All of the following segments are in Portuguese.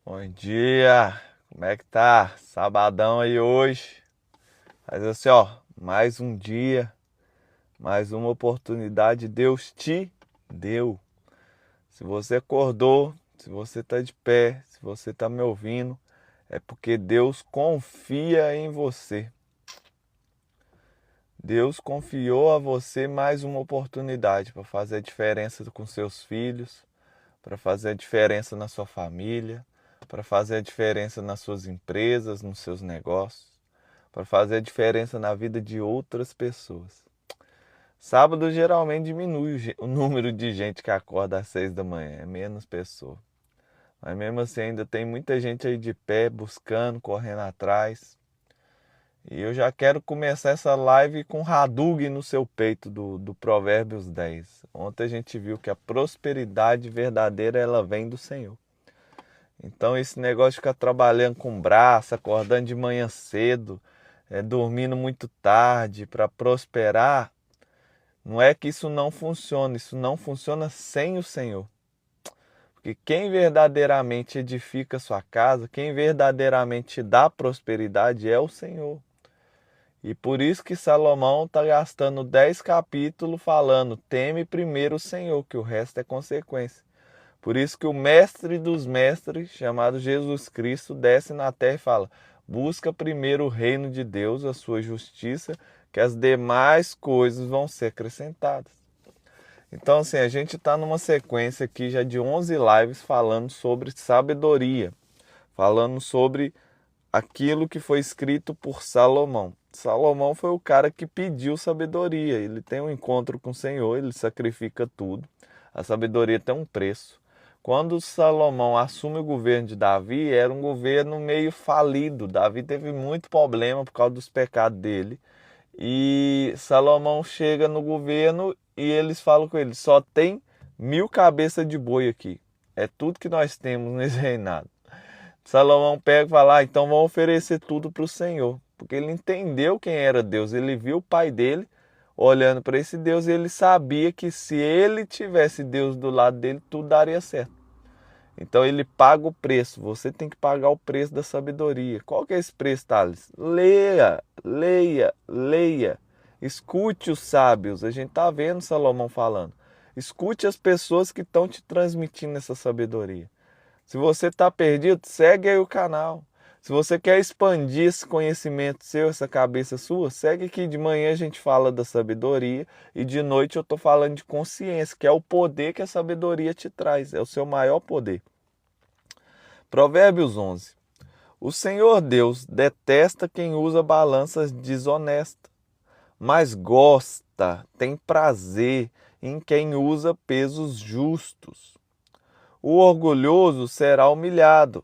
Bom dia, como é que tá? Sabadão aí hoje. Mas assim, ó, mais um dia, mais uma oportunidade Deus te deu. Se você acordou, se você tá de pé, se você tá me ouvindo, é porque Deus confia em você. Deus confiou a você mais uma oportunidade para fazer a diferença com seus filhos, para fazer a diferença na sua família, para fazer a diferença nas suas empresas, nos seus negócios, para fazer a diferença na vida de outras pessoas. Sábado geralmente diminui o número de gente que acorda às 6 da manhã, é menos pessoa. Mas mesmo assim ainda tem muita gente aí de pé, buscando, correndo atrás. E eu já quero começar essa live com Hadug no seu peito do Provérbios 10. Ontem a gente viu que a prosperidade verdadeira ela vem do Senhor. Então esse negócio de ficar trabalhando com braço, acordando de manhã cedo, dormindo muito tarde para prosperar, não é que isso não funciona sem o Senhor. Porque quem verdadeiramente edifica a sua casa, quem verdadeiramente dá prosperidade é o Senhor. E por isso que Salomão está gastando 10 capítulos falando, teme primeiro o Senhor, que o resto é consequência. Por isso que o mestre dos mestres, chamado Jesus Cristo, desce na terra e fala, busca primeiro o reino de Deus, a sua justiça, que as demais coisas vão ser acrescentadas. Então assim, a gente está numa sequência aqui já de 11 lives falando sobre sabedoria, falando sobre aquilo que foi escrito por Salomão. Salomão foi o cara que pediu sabedoria. Ele tem um encontro com o Senhor, ele sacrifica tudo. A sabedoria tem um preço. Quando Salomão assume o governo de Davi, era um governo meio falido. Davi teve muito problema por causa dos pecados dele. E Salomão chega no governo e eles falam com ele, só tem 1000 cabeças de boi aqui. É tudo que nós temos nesse reinado. Salomão pega e fala, então vamos oferecer tudo para o Senhor. Porque ele entendeu quem era Deus. Ele viu o pai dele olhando para esse Deus e ele sabia que se ele tivesse Deus do lado dele, tudo daria certo. Então ele paga o preço. Você tem que pagar o preço da sabedoria. Qual que é esse preço, Thales? Leia, leia, leia. Escute os sábios. A gente está vendo Salomão falando. Escute as pessoas que estão te transmitindo essa sabedoria. Se você está perdido, segue aí o canal. Se você quer expandir esse conhecimento seu, essa cabeça sua, segue aqui. De manhã a gente fala da sabedoria e de noite eu estou falando de consciência, que é o poder que a sabedoria te traz, é o seu maior poder. Provérbios 11. O Senhor Deus detesta quem usa balanças desonestas, mas gosta, tem prazer em quem usa pesos justos. O orgulhoso será humilhado,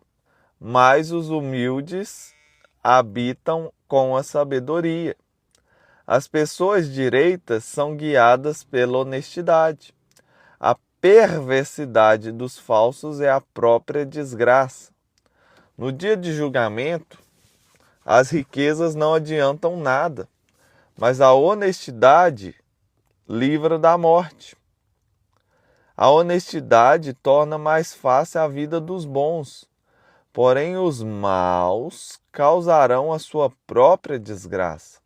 mas os humildes habitam com a sabedoria. As pessoas direitas são guiadas pela honestidade. A perversidade dos falsos é a própria desgraça. No dia de julgamento, as riquezas não adiantam nada, mas a honestidade livra da morte. A honestidade torna mais fácil a vida dos bons, porém os maus causarão a sua própria desgraça.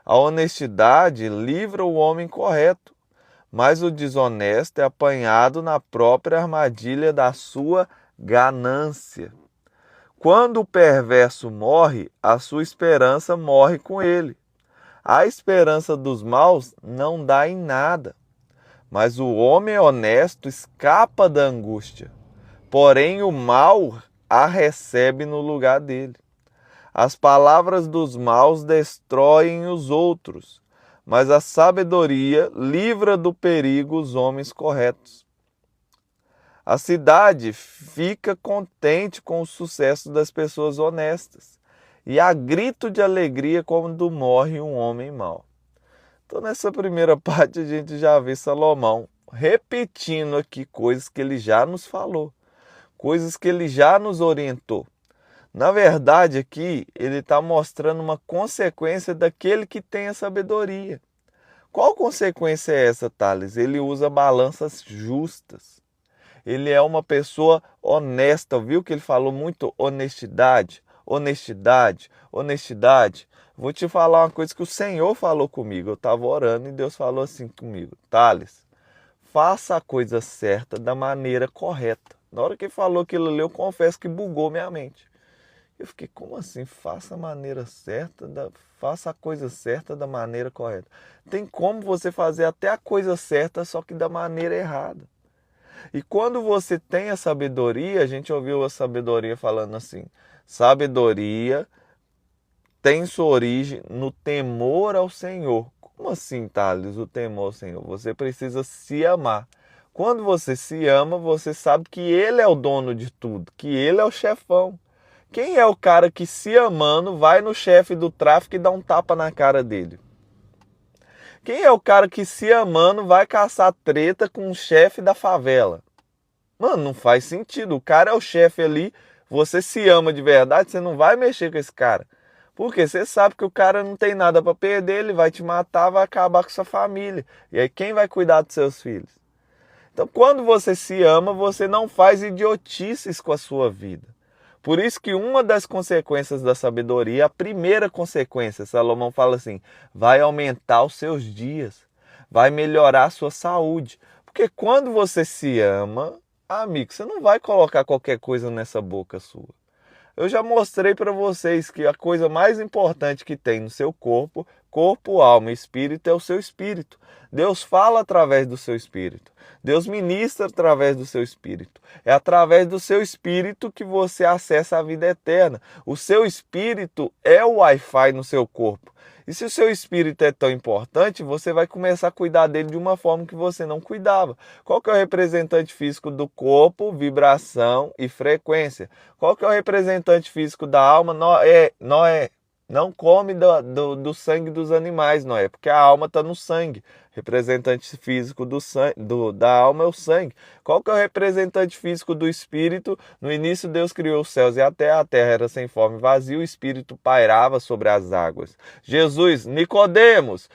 A honestidade livra o homem correto, mas o desonesto é apanhado na própria armadilha da sua ganância. Quando o perverso morre, a sua esperança morre com ele. A esperança dos maus não dá em nada. Mas o homem honesto escapa da angústia, porém o mal a recebe no lugar dele. As palavras dos maus destroem os outros, mas a sabedoria livra do perigo os homens corretos. A cidade fica contente com o sucesso das pessoas honestas, e há grito de alegria quando morre um homem mau. Então, nessa primeira parte, a gente já vê Salomão repetindo aqui coisas que ele já nos falou, coisas que ele já nos orientou. Na verdade, aqui, ele está mostrando uma consequência daquele que tem a sabedoria. Qual consequência é essa, Thales? Ele usa balanças justas. Ele é uma pessoa honesta, viu que ele falou muito honestidade, honestidade, honestidade. Vou te falar uma coisa que o Senhor falou comigo. Eu estava orando e Deus falou assim comigo: Thales, faça a coisa certa da maneira correta. Na hora que ele falou aquilo ali, eu confesso que bugou minha mente. Eu fiquei, como assim? Faça a maneira certa, faça a coisa certa da maneira correta. Tem como você fazer até a coisa certa, só que da maneira errada. E quando você tem a sabedoria, a gente ouviu a sabedoria falando assim: sabedoria tem sua origem no temor ao Senhor. Como assim, Thales, o temor ao Senhor? Você precisa se amar. Quando você se ama, você sabe que Ele é o dono de tudo, que Ele é o chefão. Quem é o cara que, se amando, vai no chefe do tráfico e dá um tapa na cara dele? Quem é o cara que, se amando, vai caçar treta com o chefe da favela? Mano, não faz sentido. O cara é o chefe ali, você se ama de verdade, você não vai mexer com esse cara. Porque você sabe que o cara não tem nada para perder, ele vai te matar, vai acabar com sua família. E aí quem vai cuidar dos seus filhos? Então, quando você se ama, você não faz idiotices com a sua vida. Por isso que uma das consequências da sabedoria, a primeira consequência, Salomão fala assim, vai aumentar os seus dias, vai melhorar a sua saúde. Porque quando você se ama, amigo, você não vai colocar qualquer coisa nessa boca sua. Eu já mostrei para vocês que a coisa mais importante que tem no seu corpo, corpo, alma e espírito, é o seu espírito. Deus fala através do seu espírito. Deus ministra através do seu espírito. É através do seu espírito que você acessa a vida eterna. O seu espírito é o Wi-Fi no seu corpo. E se o seu espírito é tão importante, você vai começar a cuidar dele de uma forma que você não cuidava. Qual que é o representante físico do corpo? Vibração e frequência. Qual que é o representante físico da alma? Noé. Não come do sangue dos animais, Noé, porque a alma está no sangue. Representante físico da alma é o sangue. Qual que é o representante físico do espírito? No início Deus criou os céus e a terra era sem forma e vazia, o espírito pairava sobre as águas. Jesus, Nicodemos,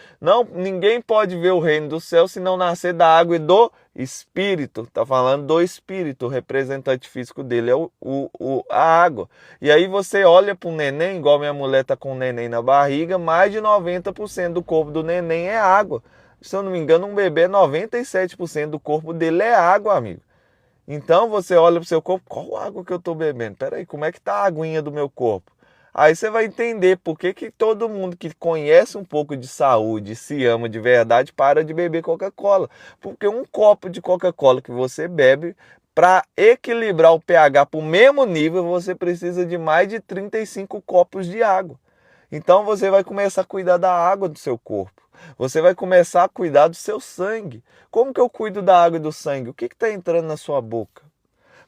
ninguém pode ver o reino do céu se não nascer da água e do espírito. Está falando do espírito, o representante físico dele é a água. E aí você olha para um neném, igual minha mulher está com um neném na barriga, mais de 90% do corpo do neném é água. Se eu não me engano, um bebê, 97% do corpo dele é água, amigo. Então você olha para o seu corpo, qual água que eu estou bebendo? Peraí, como é que está a aguinha do meu corpo? Aí você vai entender por que todo mundo que conhece um pouco de saúde, se ama de verdade, para de beber Coca-Cola. Porque um copo de Coca-Cola que você bebe, para equilibrar o pH para o mesmo nível, você precisa de mais de 35 copos de água. Então você vai começar a cuidar da água do seu corpo. Você vai começar a cuidar do seu sangue. Como que eu cuido da água e do sangue? O que está entrando na sua boca?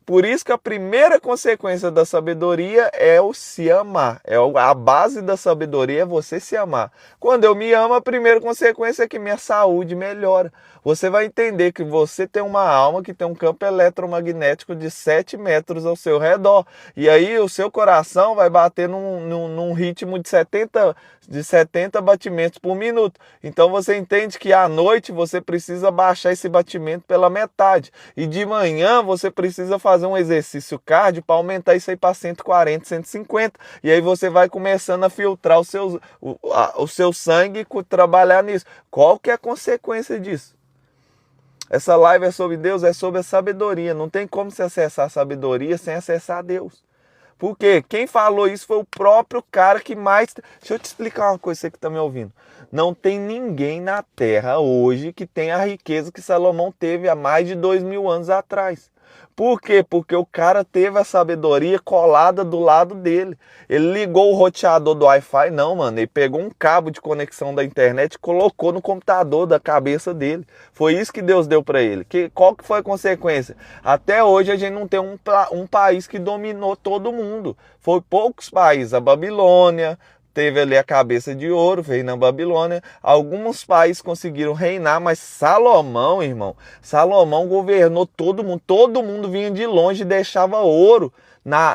Por isso que a primeira consequência da sabedoria é o se amar. A base da sabedoria é você se amar. Quando eu me amo, a primeira consequência é que minha saúde melhora. Você vai entender que você tem uma alma que tem um campo eletromagnético de 7 metros ao seu redor. E aí o seu coração vai bater num ritmo de 70 batimentos por minuto. Então você entende que à noite você precisa baixar esse batimento pela metade. E de manhã você precisa fazer um exercício cardio para aumentar isso aí para 140, 150. E aí você vai começando a filtrar o seu sangue e trabalhar nisso. Qual que é a consequência disso? Essa live é sobre Deus, é sobre a sabedoria. Não tem como se acessar a sabedoria sem acessar Deus. Porque quem falou isso foi o próprio cara que mais... Deixa eu te explicar uma coisa, você que está me ouvindo. Não tem ninguém na Terra hoje que tenha a riqueza que Salomão teve há mais de 2000 anos atrás. Por quê? Porque o cara teve a sabedoria colada do lado dele. Ele ligou o roteador do Wi-Fi, não, mano. Ele pegou um cabo de conexão da internet e colocou no computador da cabeça dele. Foi isso que Deus deu para ele. Qual que foi a consequência? Até hoje a gente não tem um país que dominou todo mundo. Foi poucos países. A Babilônia, teve ali a cabeça de ouro, veio na Babilônia. Alguns países conseguiram reinar, mas Salomão, irmão, Salomão governou todo mundo vinha de longe e deixava ouro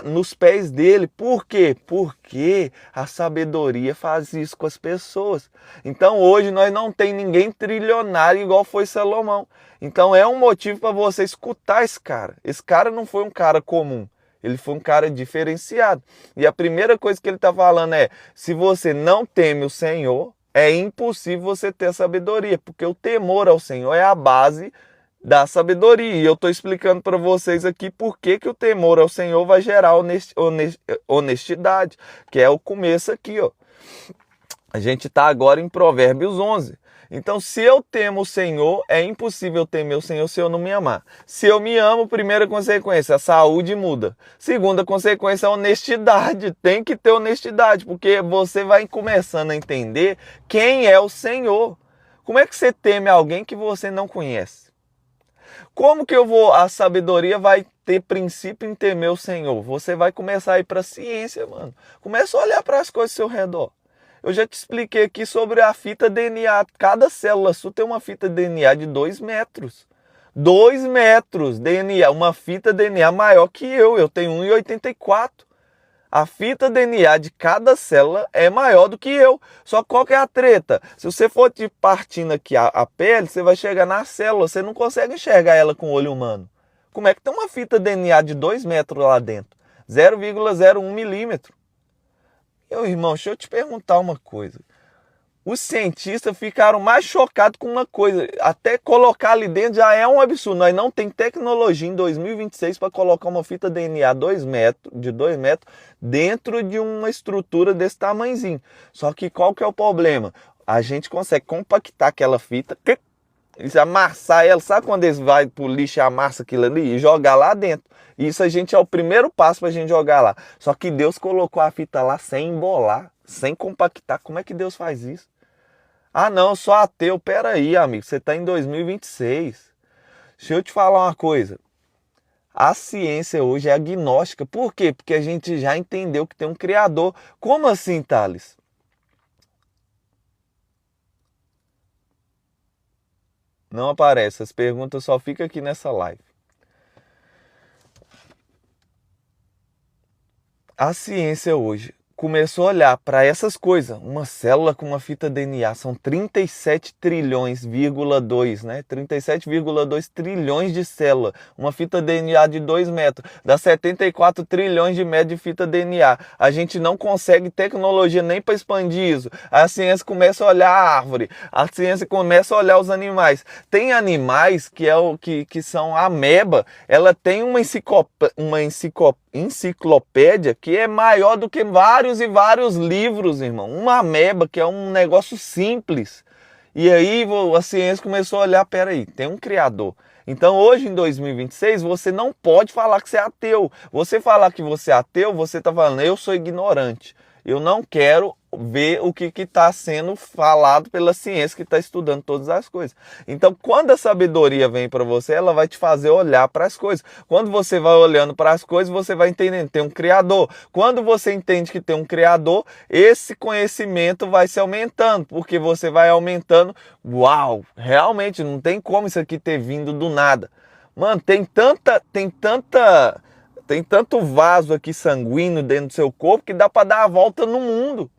nos pés dele. Por quê? Porque a sabedoria faz isso com as pessoas. Então hoje nós não tem ninguém trilionário igual foi Salomão. Então é um motivo para você escutar esse cara. Esse cara não foi um cara comum. Ele foi um cara diferenciado. E a primeira coisa que ele está falando é: se você não teme o Senhor, é impossível você ter sabedoria, porque o temor ao Senhor é a base da sabedoria. E eu estou explicando para vocês aqui por que o temor ao Senhor vai gerar honestidade, que é o começo aqui, ó. A gente está agora em Provérbios 11. Então, se eu temo o Senhor, é impossível temer o Senhor se eu não me amar. Se eu me amo, primeira consequência, a saúde muda. Segunda consequência, a honestidade. Tem que ter honestidade, porque você vai começando a entender quem é o Senhor. Como é que você teme alguém que você não conhece? Como que a sabedoria vai ter princípio em temer o Senhor? Você vai começar a ir para a ciência, mano. Começa a olhar para as coisas ao seu redor. Eu já te expliquei aqui sobre a fita DNA. Cada célula sua tem uma fita DNA de 2 metros. 2 metros DNA, uma fita DNA maior que eu. Eu tenho 1,84. A fita DNA de cada célula é maior do que eu. Só qual que é a treta? Se você for partindo aqui a pele, você vai chegar na célula. Você não consegue enxergar ela com o olho humano. Como é que tem uma fita DNA de 2 metros lá dentro? 0,01 milímetro. Meu irmão, deixa eu te perguntar uma coisa. Os cientistas ficaram mais chocados com uma coisa. Até colocar ali dentro já é um absurdo. Nós não tem tecnologia em 2026 para colocar uma fita DNA de 2 metros dentro de uma estrutura desse tamanhozinho. Só que qual que é o problema? A gente consegue compactar aquela fita, amassar ela. Sabe quando eles vão pro lixo e amassa aquilo ali e jogar lá dentro? Isso a gente é o primeiro passo para a gente jogar lá. Só que Deus colocou a fita lá sem embolar, sem compactar. Como é que Deus faz isso? Ah não, só ateu. Pera aí, amigo, você está em 2026. Deixa eu te falar uma coisa. A ciência hoje é agnóstica. Por quê? Porque a gente já entendeu que tem um Criador. Como assim, Thales? Não aparece. As perguntas só ficam aqui nessa live. A ciência hoje começou a olhar para essas coisas. Uma célula com uma fita DNA são 37 trilhões,2, né? 37,2 trilhões de células. Uma fita DNA de 2 metros. Dá 74 trilhões de metros de fita DNA. A gente não consegue tecnologia nem para expandir isso. A ciência começa a olhar a árvore. A ciência começa a olhar os animais. Tem animais que são ameba. Ela tem uma enciclopédia que é maior do que vários e vários livros, irmão. Uma ameba, que é um negócio simples. E aí a ciência começou a olhar, peraí, tem um criador. Então hoje em 2026 você não pode falar que você é ateu. Você falar que você é ateu, você está falando, eu sou ignorante. Eu não quero ver o que está sendo falado pela ciência que está estudando todas as coisas. Então, quando a sabedoria vem para você, ela vai te fazer olhar para as coisas. Quando você vai olhando para as coisas, você vai entendendo que tem um Criador. Quando você entende que tem um Criador, esse conhecimento vai se aumentando, porque você vai aumentando. Uau, realmente não tem como isso aqui ter vindo do nada. Mano, tem tanto vaso aqui sanguíneo dentro do seu corpo que dá para dar a volta no mundo.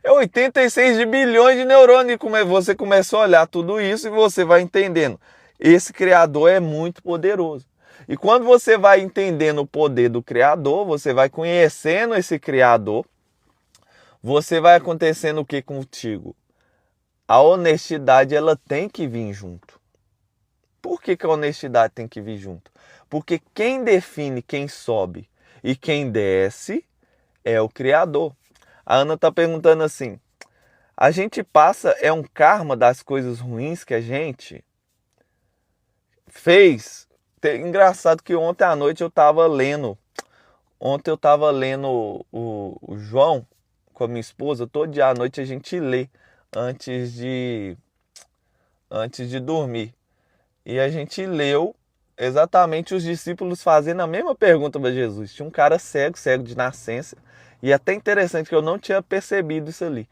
É 86 bilhões de neurônios. E você começa a olhar tudo isso e você vai entendendo. Esse Criador é muito poderoso. E quando você vai entendendo o poder do Criador, você vai conhecendo esse Criador, você vai acontecendo o que contigo? A honestidade, ela tem que vir junto. Por que a honestidade tem que vir junto? Porque quem define quem sobe e quem desce é o Criador. A Ana está perguntando assim, a gente passa, é um karma das coisas ruins que a gente fez? Engraçado que ontem à noite eu estava lendo o João com a minha esposa. Todo dia à noite a gente lê antes de dormir. E a gente leu exatamente os discípulos fazendo a mesma pergunta para Jesus. Tinha um cara cego de nascença. E é até interessante que eu não tinha percebido isso ali.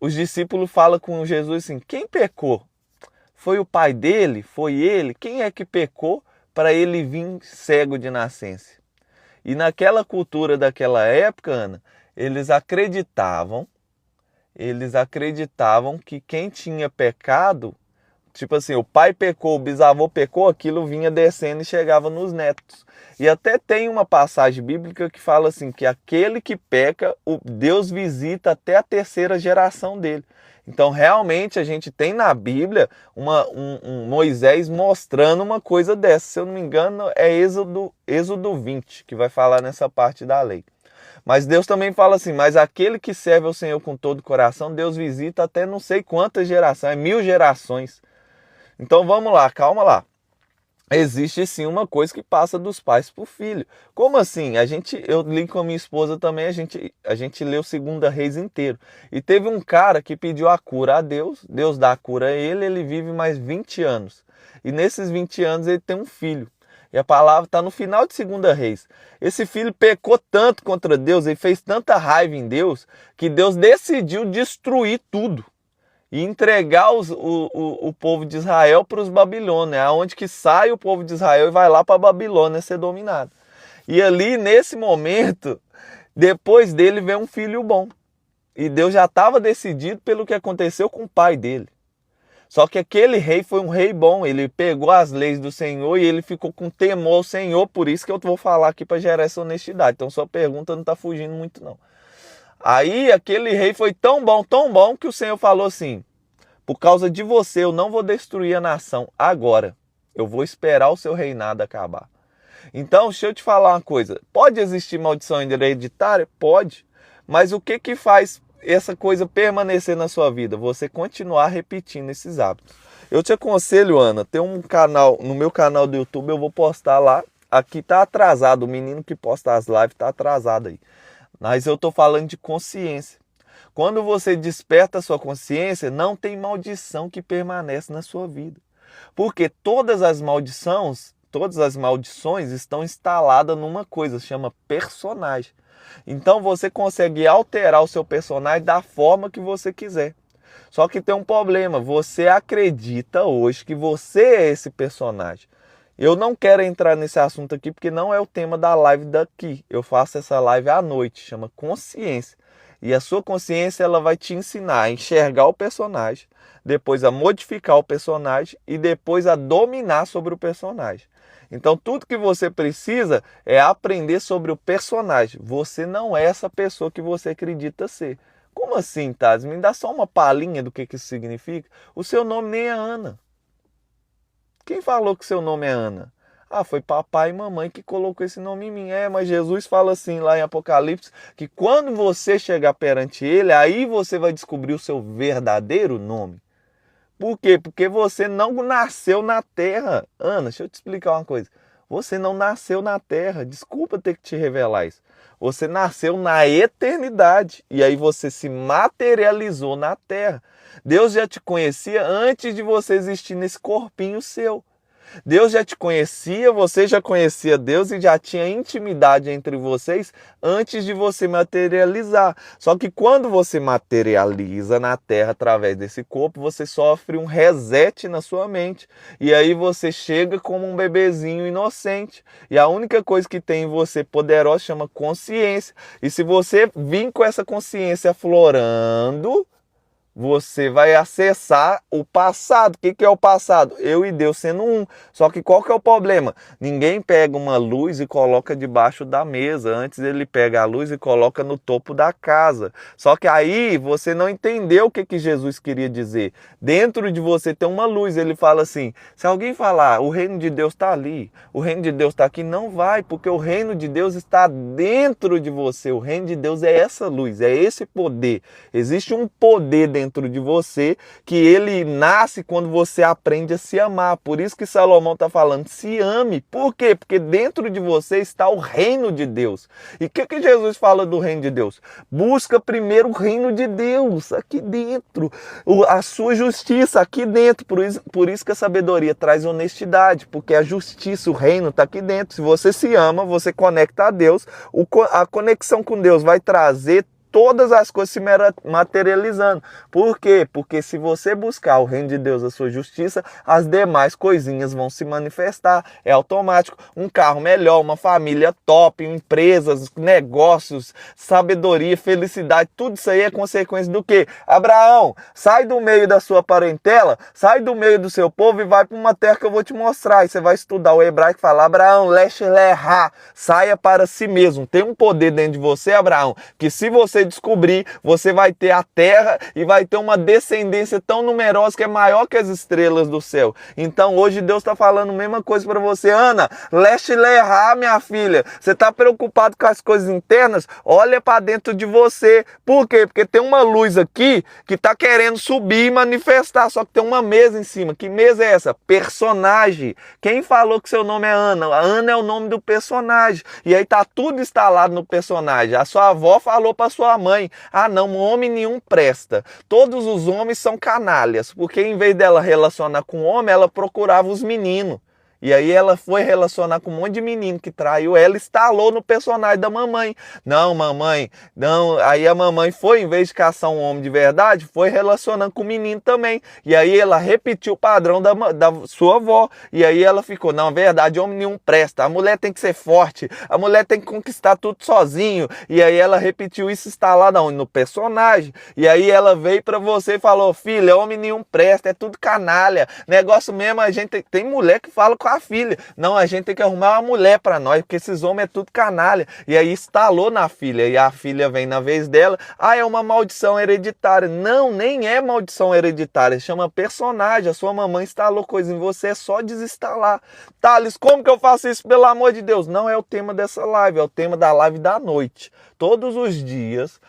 Os discípulos falam com Jesus assim, quem pecou? Foi o pai dele? Foi ele? Quem é que pecou para ele vir cego de nascença? E naquela cultura daquela época, Ana, eles acreditavam que quem tinha pecado, tipo assim, o pai pecou, o bisavô pecou, aquilo vinha descendo e chegava nos netos. E até tem uma passagem bíblica que fala assim, que aquele que peca, Deus visita até a terceira geração dele. Então, realmente, a gente tem na Bíblia um Moisés mostrando uma coisa dessa. Se eu não me engano, é Êxodo 20, que vai falar nessa parte da lei. Mas Deus também fala assim, mas aquele que serve ao Senhor com todo o coração, Deus visita até não sei quantas gerações, 1000 gerações. Então vamos lá, calma lá. Existe sim uma coisa que passa dos pais para o filho. Como assim? Eu li com a minha esposa também, a gente leu 2 Reis inteiro. E teve um cara que pediu a cura a Deus, Deus dá a cura a ele vive mais 20 anos. E nesses 20 anos ele tem um filho. E a palavra está no final de 2 Reis. Esse filho pecou tanto contra Deus, ele fez tanta raiva em Deus, que Deus decidiu destruir tudo e entregar o povo de Israel para os babilônios, aonde que sai o povo de Israel e vai lá para a Babilônia ser dominado. E ali, nesse momento, depois dele vem um filho bom. E Deus já estava decidido pelo que aconteceu com o pai dele. Só que aquele rei foi um rei bom, ele pegou as leis do Senhor e ele ficou com temor ao Senhor, por isso que eu vou falar aqui para gerar essa honestidade. Então sua pergunta não está fugindo muito não. Aí aquele rei foi tão bom, que o Senhor falou assim, por causa de você eu não vou destruir a nação agora, eu vou esperar o seu reinado acabar. Então, deixa eu te falar uma coisa, pode existir maldição hereditária? Pode, mas o que faz essa coisa permanecer na sua vida? Você continuar repetindo esses hábitos. Eu te aconselho, Ana, tem um canal, no meu canal do YouTube eu vou postar lá, aqui tá atrasado, o menino que posta as lives tá atrasado aí. Mas eu estou falando de consciência. Quando você desperta a sua consciência, não tem maldição que permanece na sua vida. Porque todas as maldições estão instaladas numa coisa, chama personagem. Então você consegue alterar o seu personagem da forma que você quiser. Só que tem um problema, você acredita hoje que você é esse personagem. Eu não quero entrar nesse assunto aqui porque não é o tema da live daqui. Eu faço essa live à noite, chama consciência. E a sua consciência ela vai te ensinar a enxergar o personagem, depois a modificar o personagem e depois a dominar sobre o personagem. Então tudo que você precisa é aprender sobre o personagem. Você não é essa pessoa que você acredita ser. Como assim, Taz? Me dá só uma palhinha do que isso significa? O seu nome nem é Ana. Quem falou que seu nome é Ana? Ah, foi papai e mamãe que colocou esse nome em mim. Mas Jesus fala assim lá em Apocalipse, que quando você chegar perante ele, aí você vai descobrir o seu verdadeiro nome. Por quê? Porque você não nasceu na terra. Ana, deixa eu te explicar uma coisa. Você não nasceu na terra. Desculpa ter que te revelar isso. Você nasceu na eternidade. E aí você se materializou na terra. Deus já te conhecia antes de você existir nesse corpinho seu. Deus já te conhecia, você já conhecia Deus e já tinha intimidade entre vocês antes de você materializar. Só que quando você materializa na Terra através desse corpo, você sofre um reset na sua mente. E aí você chega como um bebezinho inocente. E a única coisa que tem em você poderosa chama consciência. E se você vir com essa consciência aflorando, você vai acessar o passado. O que é o passado? Eu e Deus sendo um. Só que qual que é o problema? Ninguém pega uma luz e coloca debaixo da mesa. Antes ele pega a luz e coloca no topo da casa. Só que aí você não entendeu o que Jesus queria dizer. Dentro de você tem uma luz. Ele fala assim, se alguém falar, o reino de Deus está ali, o reino de Deus está aqui, não vai, porque o reino de Deus está dentro de você. O reino de Deus é essa luz, é esse poder. Existe um poder dentro dentro de você, que ele nasce quando você aprende a se amar. Por isso que Salomão está falando, se ame. Por quê? Porque dentro de você está o reino de Deus. E o que Jesus fala do reino de Deus? Busca primeiro o reino de Deus, aqui dentro. A sua justiça, aqui dentro. Por isso que a sabedoria traz honestidade, porque a justiça, o reino está aqui dentro. Se você se ama, você conecta a Deus. A conexão com Deus vai trazer todas as coisas se materializando. Por quê? Porque se você buscar o reino de Deus, a sua justiça, as demais coisinhas vão se manifestar. É automático. Um carro melhor, uma família top, empresas, negócios, sabedoria, felicidade, tudo isso aí é consequência do quê? Abraão, sai do meio da sua parentela, sai do meio do seu povo e vai para uma terra que eu vou te mostrar. E você vai estudar o hebraico e fala, Abraão, lech lecha, saia para si mesmo. Tem um poder dentro de você, Abraão, que se você descobrir, você vai ter a terra e vai ter uma descendência tão numerosa que é maior que as estrelas do céu. Então hoje Deus está falando a mesma coisa para você. Ana, lech lecha, minha filha, você está preocupado com as coisas internas? Olha para dentro de você. Por quê? Porque tem uma luz aqui que está querendo subir e manifestar, só que tem uma mesa em cima. Que mesa é essa? Personagem. Quem falou que seu nome é Ana? A Ana é o nome do personagem. E aí tá tudo instalado no personagem. A sua avó falou para sua mãe, ah não, homem nenhum presta. Todos os homens são canalhas, porque em vez dela relacionar com homem, ela procurava os meninos. E aí ela foi relacionar com um monte de menino que traiu ela, instalou no personagem da mamãe. Não, mamãe, não. Aí a mamãe foi, em vez de caçar um homem de verdade, foi relacionando com o menino também. E aí ela repetiu o padrão da sua avó. E aí ela ficou, não, verdade, homem nenhum presta. A mulher tem que ser forte, a mulher tem que conquistar tudo sozinho. E aí ela repetiu isso instalado onde? No personagem. E aí ela veio pra você e falou, filha, homem nenhum presta, é tudo canalha. Negócio mesmo, a gente tem mulher que fala com a filha. Não, a gente tem que arrumar uma mulher para nós, porque esses homens é tudo canalha. E aí instalou na filha, e a filha vem na vez dela, ah, é uma maldição hereditária. Não, nem é maldição hereditária, chama personagem. A sua mamãe instalou coisa em você, é só desinstalar. Thales, como que eu faço isso, pelo amor de Deus? Não é o tema dessa live, é o tema da live da noite. Todos os dias,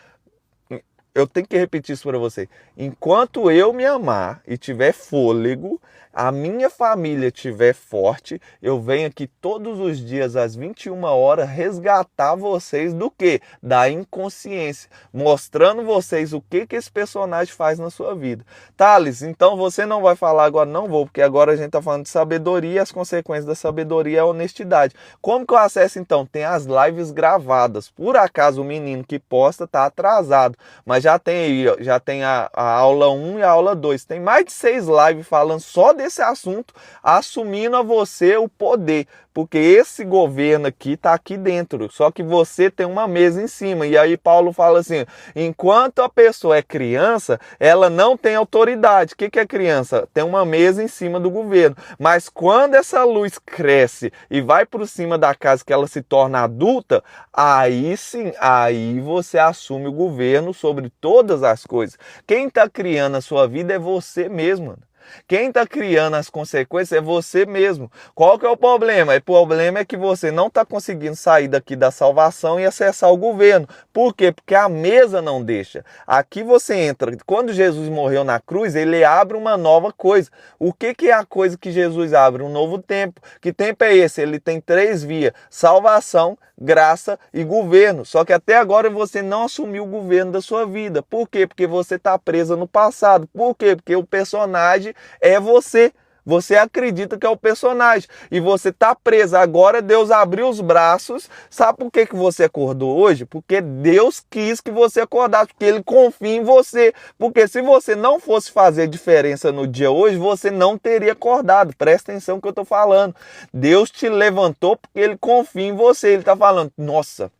eu tenho que repetir isso para você. Enquanto eu me amar e tiver fôlego, a minha família estiver forte, eu venho aqui todos os dias às 21 horas resgatar vocês do quê? Da inconsciência, mostrando vocês o que esse personagem faz na sua vida. Thales, então você não vai falar agora? Não vou, porque agora a gente está falando de sabedoria e as consequências da sabedoria é a honestidade. Como que eu acesso então? Tem as lives gravadas. Por acaso o menino que posta está atrasado, mas já tem aí, já tem a aula 1 e a aula 2. Tem mais de 6 lives falando só desse assunto, assumindo a você o poder. Porque esse governo aqui está aqui dentro, só que você tem uma mesa em cima. E aí Paulo fala assim, enquanto a pessoa é criança, ela não tem autoridade. O que é criança? Tem uma mesa em cima do governo. Mas quando essa luz cresce e vai por cima da casa que ela se torna adulta, aí sim, aí você assume o governo sobre todas as coisas. Quem está criando a sua vida é você mesmo, mano. Quem está criando as consequências é você mesmo. Qual que é o problema? O problema é que você não está conseguindo sair daqui da salvação e acessar o governo. Por quê? Porque a mesa não deixa. Aqui você entra. Quando Jesus morreu na cruz, ele abre uma nova coisa. O que é a coisa que Jesus abre? Um novo tempo. Que tempo é esse? Ele tem 3 vias. Salvação, graça e governo. Só que até agora você não assumiu o governo da sua vida. Por quê? Porque você está presa no passado. Por quê? Porque o personagem é você. Você acredita que é o personagem e você está preso. Agora Deus abriu os braços. Sabe por que você acordou hoje? Porque Deus quis que você acordasse, porque Ele confia em você. Porque se você não fosse fazer diferença no dia hoje, você não teria acordado. Presta atenção no que eu estou falando. Deus te levantou porque Ele confia em você. Ele está falando, nossa,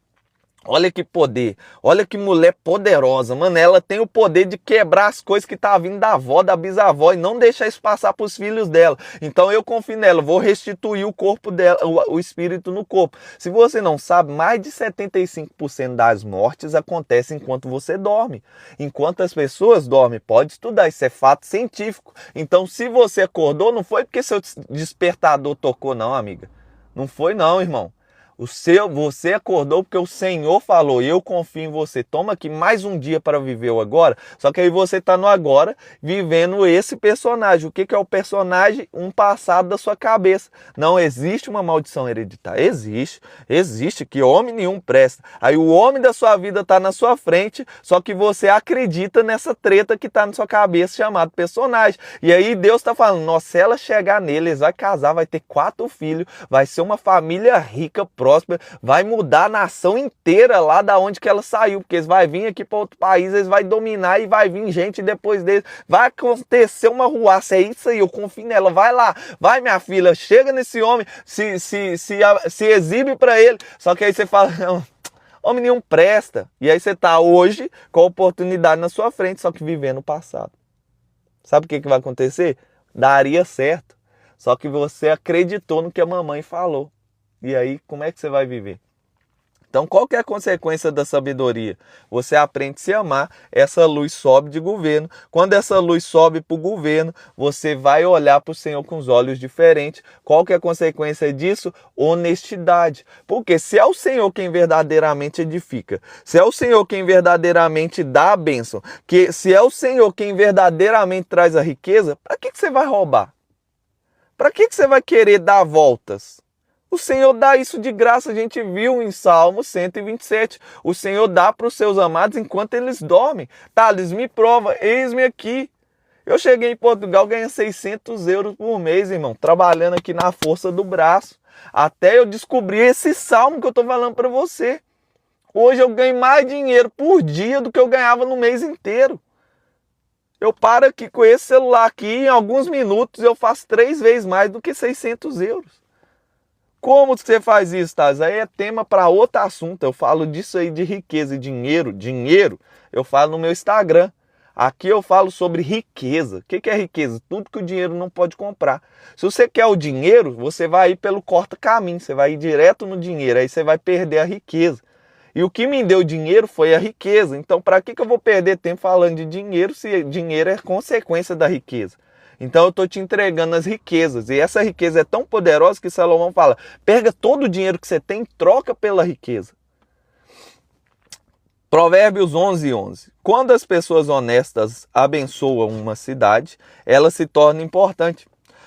olha que poder, olha que mulher poderosa, mano, ela tem o poder de quebrar as coisas que tá vindo da avó, da bisavó e não deixar isso passar para os filhos dela. Então eu confio nela, vou restituir o corpo dela, o espírito no corpo. Se você não sabe, mais de 75% das mortes acontecem enquanto você dorme. Enquanto as pessoas dormem, pode estudar, isso é fato científico. Então se você acordou, não foi porque seu despertador tocou não, amiga. Não foi não, irmão. Você acordou porque o Senhor falou, e eu confio em você. Toma aqui mais um dia para viver o agora. Só que aí você está no agora, vivendo esse personagem. O que é o personagem? Um passado da sua cabeça. Não existe uma maldição hereditária. Existe que homem nenhum presta. Aí o homem da sua vida está na sua frente, só que você acredita nessa treta que está na sua cabeça, chamado personagem. E aí Deus está falando, nossa, se ela chegar nele, eles vão casar, vai ter 4 filhos, vai ser uma família rica, próspera, vai mudar a nação inteira lá da onde que ela saiu, porque eles vão vir aqui para outro país, eles vão dominar e vai vir gente depois deles, vai acontecer uma ruaça, é isso aí, eu confio nela, vai lá, vai minha filha, chega nesse homem, se exibe para ele, só que aí você fala, não, homem nenhum presta, e aí você tá hoje com a oportunidade na sua frente, só que vivendo o passado. Sabe o que vai acontecer? Daria certo, só que você acreditou no que a mamãe falou. E aí, como é que você vai viver? Então, qual que é a consequência da sabedoria? Você aprende a se amar, essa luz sobe de governo. Quando essa luz sobe para o governo, você vai olhar para o Senhor com os olhos diferentes. Qual que é a consequência disso? Honestidade. Porque se é o Senhor quem verdadeiramente edifica, se é o Senhor quem verdadeiramente dá a bênção, se é o Senhor quem verdadeiramente traz a riqueza, para que você vai roubar? Para que você vai querer dar voltas? O Senhor dá isso de graça, a gente viu em Salmo 127. O Senhor dá para os seus amados enquanto eles dormem. Thales, me prova, eis-me aqui. Eu cheguei em Portugal, ganhei 600 euros por mês, irmão, trabalhando aqui na força do braço. Até eu descobrir esse salmo que eu estou falando para você. Hoje eu ganho mais dinheiro por dia do que eu ganhava no mês inteiro. Eu paro aqui com esse celular aqui, em alguns minutos eu faço 3 vezes mais do que 600 euros. Como você faz isso, Thales? Aí é tema para outro assunto. Eu falo disso aí de riqueza e dinheiro. Dinheiro, eu falo no meu Instagram. Aqui eu falo sobre riqueza. O que é riqueza? Tudo que o dinheiro não pode comprar. Se você quer o dinheiro, você vai ir pelo corta-caminho. Você vai ir direto no dinheiro. Aí você vai perder a riqueza. E o que me deu dinheiro foi a riqueza. Então, para que eu vou perder tempo falando de dinheiro se dinheiro é consequência da riqueza? Então eu estou te entregando as riquezas. E essa riqueza é tão poderosa que Salomão fala, pega todo o dinheiro que você tem e troca pela riqueza. Provérbios 11:11. Quando as pessoas honestas abençoam uma cidade, ela se torna importante.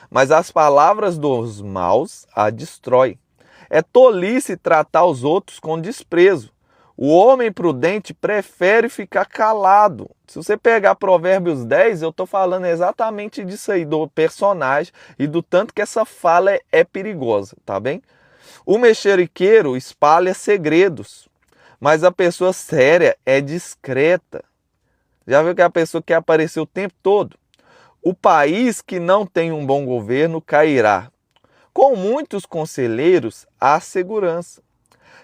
Mas as palavras dos maus a destroem. É tolice tratar os outros com desprezo. O homem prudente prefere ficar calado. Se você pegar Provérbios 10, eu estou falando exatamente disso aí, do personagem e do tanto que essa fala é perigosa, tá bem? O mexeriqueiro espalha segredos, mas a pessoa séria é discreta. Já viu que a pessoa quer aparecer o tempo todo? O país que não tem um bom governo cairá. Com muitos conselheiros, há segurança.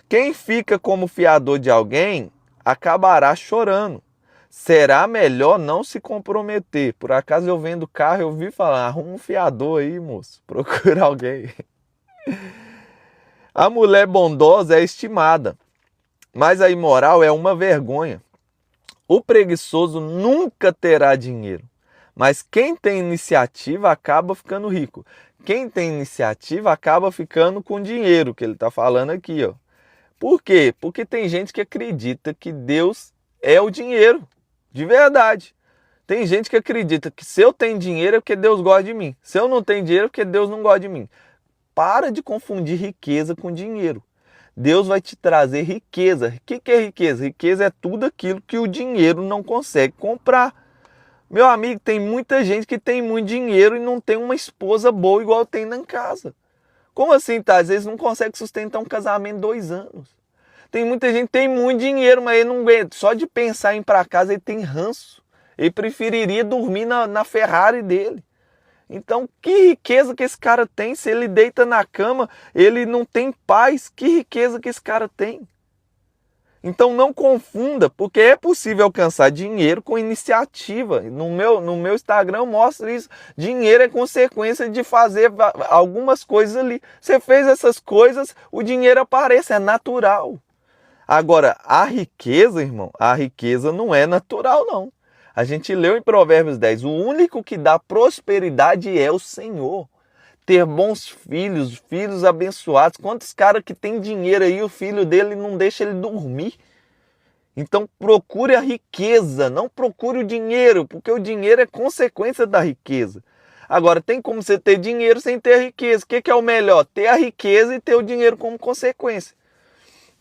Quem fica como fiador de alguém acabará chorando. Será melhor não se comprometer. Por acaso eu vendo carro, eu vi falar, arruma um fiador aí, moço. Procura alguém. A mulher bondosa é estimada, mas a imoral é uma vergonha. O preguiçoso nunca terá dinheiro, mas quem tem iniciativa acaba ficando rico. Quem tem iniciativa acaba ficando com dinheiro, que ele está falando aqui, ó. Por quê? Porque tem gente que acredita que Deus é o dinheiro, de verdade. Tem gente que acredita que se eu tenho dinheiro é porque Deus gosta de mim. Se eu não tenho dinheiro é porque Deus não gosta de mim. Para de confundir riqueza com dinheiro. Deus vai te trazer riqueza. O que é riqueza? Riqueza é tudo aquilo que o dinheiro não consegue comprar. Meu amigo, tem muita gente que tem muito dinheiro e não tem uma esposa boa igual tem na casa. Como assim, tá? Às vezes não consegue sustentar um casamento 2 anos. Tem muita gente que tem muito dinheiro, mas ele não aguenta. Só de pensar em ir para casa ele tem ranço. Ele preferiria dormir na Ferrari dele. Então, que riqueza que esse cara tem? Se ele deita na cama, ele não tem paz. Que riqueza que esse cara tem? Então não confunda, porque é possível alcançar dinheiro com iniciativa. No meu Instagram eu mostro isso. Dinheiro é consequência de fazer algumas coisas ali. Você fez essas coisas, o dinheiro aparece, é natural. Agora, a riqueza, irmão, a riqueza não é natural, não. A gente leu em Provérbios 10, o único que dá prosperidade é o Senhor. ter bons filhos, filhos abençoados. Quantos caras que tem dinheiro aí, o filho dele não deixa ele dormir? Então procure a riqueza, não procure o dinheiro, porque o dinheiro é consequência da riqueza. Agora, tem como você ter dinheiro sem ter a riqueza. O que é o melhor? Ter a riqueza e ter o dinheiro como consequência.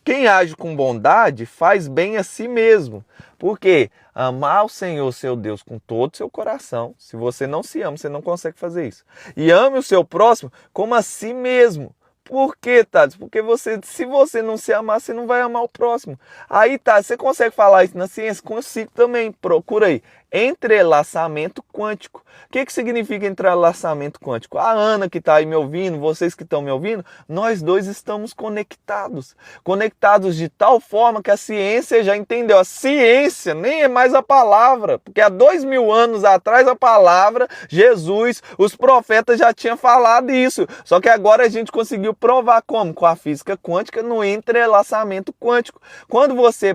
Quem age com bondade faz bem a si mesmo. Porque amar o Senhor, seu Deus, com todo o seu coração. Se você não se ama, você não consegue fazer isso. E ame o seu próximo como a si mesmo. Por quê, Thales? Porque se você não se amar, você não vai amar o próximo. Aí, Thales, você consegue falar isso na ciência? Consigo também. Procura aí. Entrelaçamento quântico. O que significa entrelaçamento quântico? A Ana que está aí me ouvindo, vocês que estão me ouvindo, nós dois estamos conectados. Conectados de tal forma que a ciência já entendeu. A ciência nem é mais a palavra, porque há 2000 anos atrás a palavra, Jesus, os profetas já tinham falado isso. Só que agora a gente conseguiu provar como? Com a física quântica no entrelaçamento quântico. Quando você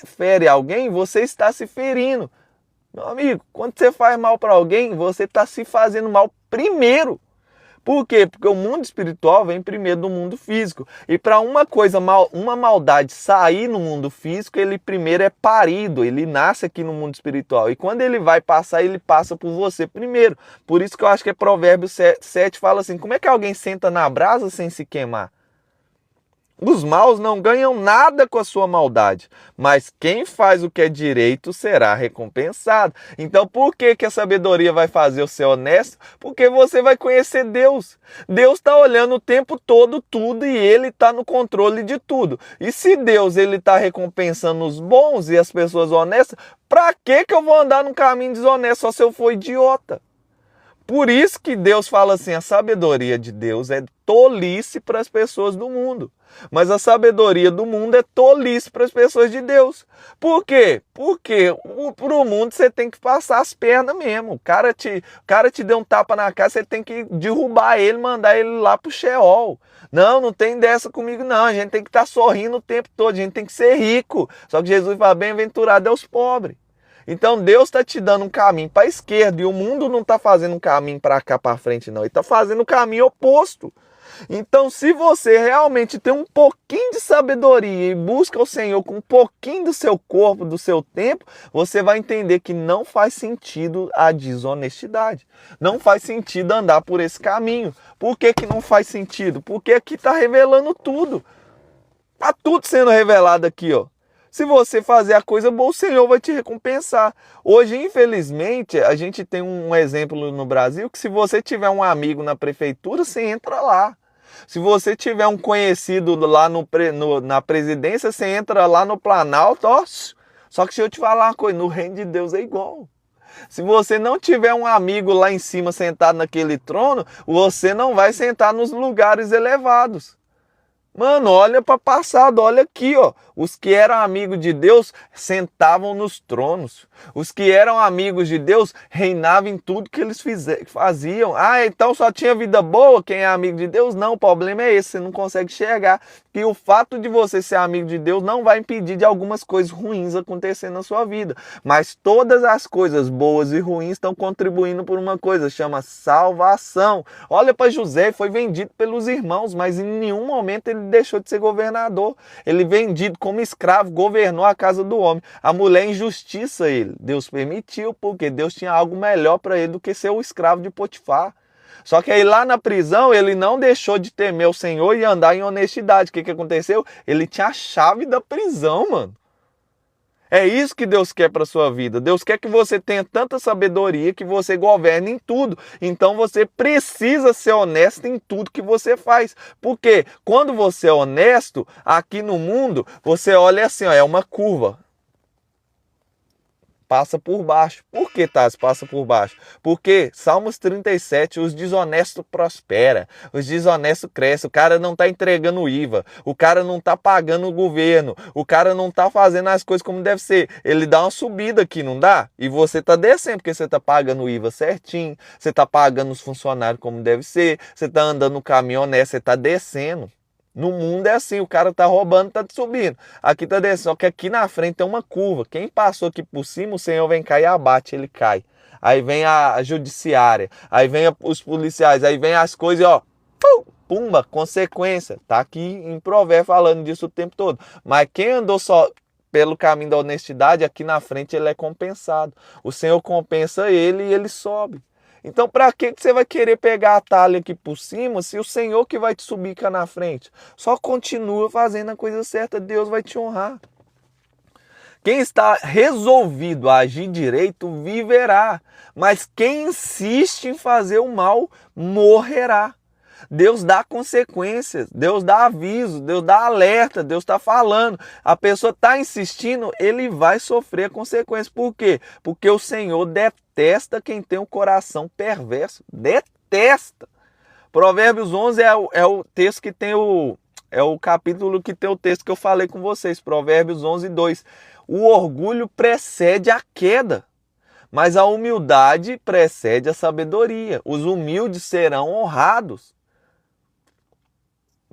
fere alguém, você está se ferindo. Meu amigo, quando você faz mal para alguém, você está se fazendo mal primeiro. Por quê? Porque o mundo espiritual vem primeiro do mundo físico. E para uma maldade sair no mundo físico, ele primeiro é parido, ele nasce aqui no mundo espiritual. E quando ele vai passar, ele passa por você primeiro. Por isso que eu acho que Provérbios 7 fala assim, como é que alguém senta na brasa sem se queimar? Os maus não ganham nada com a sua maldade, mas quem faz o que é direito será recompensado. Então por que a sabedoria vai fazer eu ser honesto? Porque você vai conhecer Deus. Deus está olhando o tempo todo tudo e Ele está no controle de tudo. E se Deus está recompensando os bons e as pessoas honestas, para que eu vou andar num caminho desonesto só se eu for idiota? Por isso que Deus fala assim, a sabedoria de Deus é tolice para as pessoas do mundo. Mas a sabedoria do mundo é tolice para as pessoas de Deus. Por quê? Porque para o mundo você tem que passar as pernas mesmo. O cara te deu um tapa na cara, você tem que derrubar ele, mandar ele lá pro Sheol. Não tem dessa comigo não. A gente tem que estar sorrindo o tempo todo, a gente tem que ser rico. Só que Jesus fala, bem-aventurado é os pobres. Então Deus está te dando um caminho para a esquerda e o mundo não está fazendo um caminho para cá, para frente não. Ele está fazendo o caminho oposto. Então se você realmente tem um pouquinho de sabedoria e busca o Senhor com um pouquinho do seu corpo, do seu tempo, você vai entender que não faz sentido a desonestidade. Não faz sentido andar por esse caminho. Por que não faz sentido? Porque aqui está revelando tudo. Está tudo sendo revelado aqui, ó. Se você fazer a coisa boa, o Senhor vai te recompensar. Hoje, infelizmente, a gente tem um exemplo no Brasil que se você tiver um amigo na prefeitura, você entra lá. Se você tiver um conhecido lá na presidência, você entra lá no Planalto, ó. Só que se eu te falar uma coisa, no reino de Deus é igual. Se você não tiver um amigo lá em cima sentado naquele trono, você não vai sentar nos lugares elevados. Mano, olha para o passado, olha aqui, ó. Os que eram amigos de Deus sentavam nos tronos. Os que eram amigos de Deus reinavam em tudo que eles faziam. Ah, então só tinha vida boa quem é amigo de Deus? Não, o problema é esse, você não consegue enxergar. E o fato de você ser amigo de Deus não vai impedir de algumas coisas ruins acontecer na sua vida. Mas todas as coisas boas e ruins estão contribuindo por uma coisa, chama salvação. Olha para José, foi vendido pelos irmãos, mas em nenhum momento ele deixou de ser governador. Ele vendido como escravo, governou a casa do homem. A mulher injustiça ele. Deus permitiu, porque Deus tinha algo melhor para ele do que ser o escravo de Potifar. Só que aí lá na prisão ele não deixou de temer o Senhor e andar em honestidade. O que aconteceu? Ele tinha a chave da prisão, mano. É isso que Deus quer para a sua vida. Deus quer que você tenha tanta sabedoria que você governe em tudo. Então você precisa ser honesto em tudo que você faz. Porque quando você é honesto, aqui no mundo, você olha assim, ó, é uma curva. Passa por baixo. Por que, Taz, passa por baixo? Porque Salmos 37, os desonestos prosperam, os desonestos crescem, o cara não está entregando o IVA, o cara não está pagando o governo, o cara não está fazendo as coisas como deve ser. Ele dá uma subida aqui, não dá? E você está descendo, porque você está pagando o IVA certinho, você está pagando os funcionários como deve ser, você está andando no caminho honesto, você está descendo. No mundo é assim, o cara tá roubando, tá subindo. Aqui tá descendo, só que aqui na frente tem uma curva. Quem passou aqui por cima, o Senhor vem cá e abate, ele cai. aí vem a judiciária, aí vem os policiais, aí vem as coisas, ó, pumba, consequência. Tá aqui em Provérbios falando disso o tempo todo. Mas quem andou só pelo caminho da honestidade, aqui na frente ele é compensado. O Senhor compensa ele e ele sobe. Então, para que você vai querer pegar a talha aqui por cima se o Senhor que vai te subir cá na frente? Só continua fazendo a coisa certa, Deus vai te honrar. Quem está resolvido a agir direito viverá, mas quem insiste em fazer o mal morrerá. Deus dá consequências, Deus dá aviso, Deus dá alerta, Deus está falando. A pessoa está insistindo, ele vai sofrer consequências. Por quê? Porque o Senhor detesta quem tem um coração perverso. Detesta. Provérbios 11 é o texto que tem é o capítulo que tem o texto que eu falei com vocês. Provérbios 11, 2. O orgulho precede a queda, mas a humildade precede a sabedoria. Os humildes serão honrados.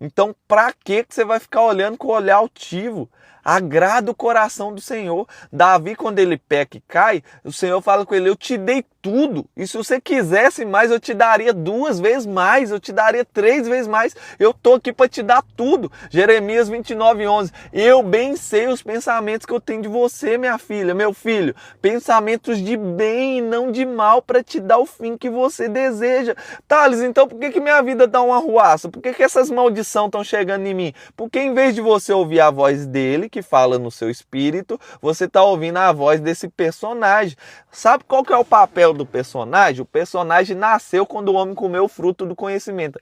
Então, para que você vai ficar olhando com o olhar altivo? Agrada o coração do Senhor. Davi, quando ele peca e cai, o Senhor fala com ele, eu te dei tudo. E se você quisesse mais, eu te daria 2 vezes mais, eu te daria 3 vezes mais. Eu estou aqui para te dar tudo. Jeremias 29, 11. Eu bem sei os pensamentos que eu tenho de você, minha filha, meu filho. Pensamentos de bem e não de mal para te dar o fim que você deseja. Thales, então por que minha vida dá uma arruaça? Por que essas maldições estão chegando em mim? Porque em vez de você ouvir a voz dele, que fala no seu espírito, você está ouvindo a voz desse personagem. Sabe qual que é o papel do personagem? O personagem nasceu quando o homem comeu o fruto do conhecimento.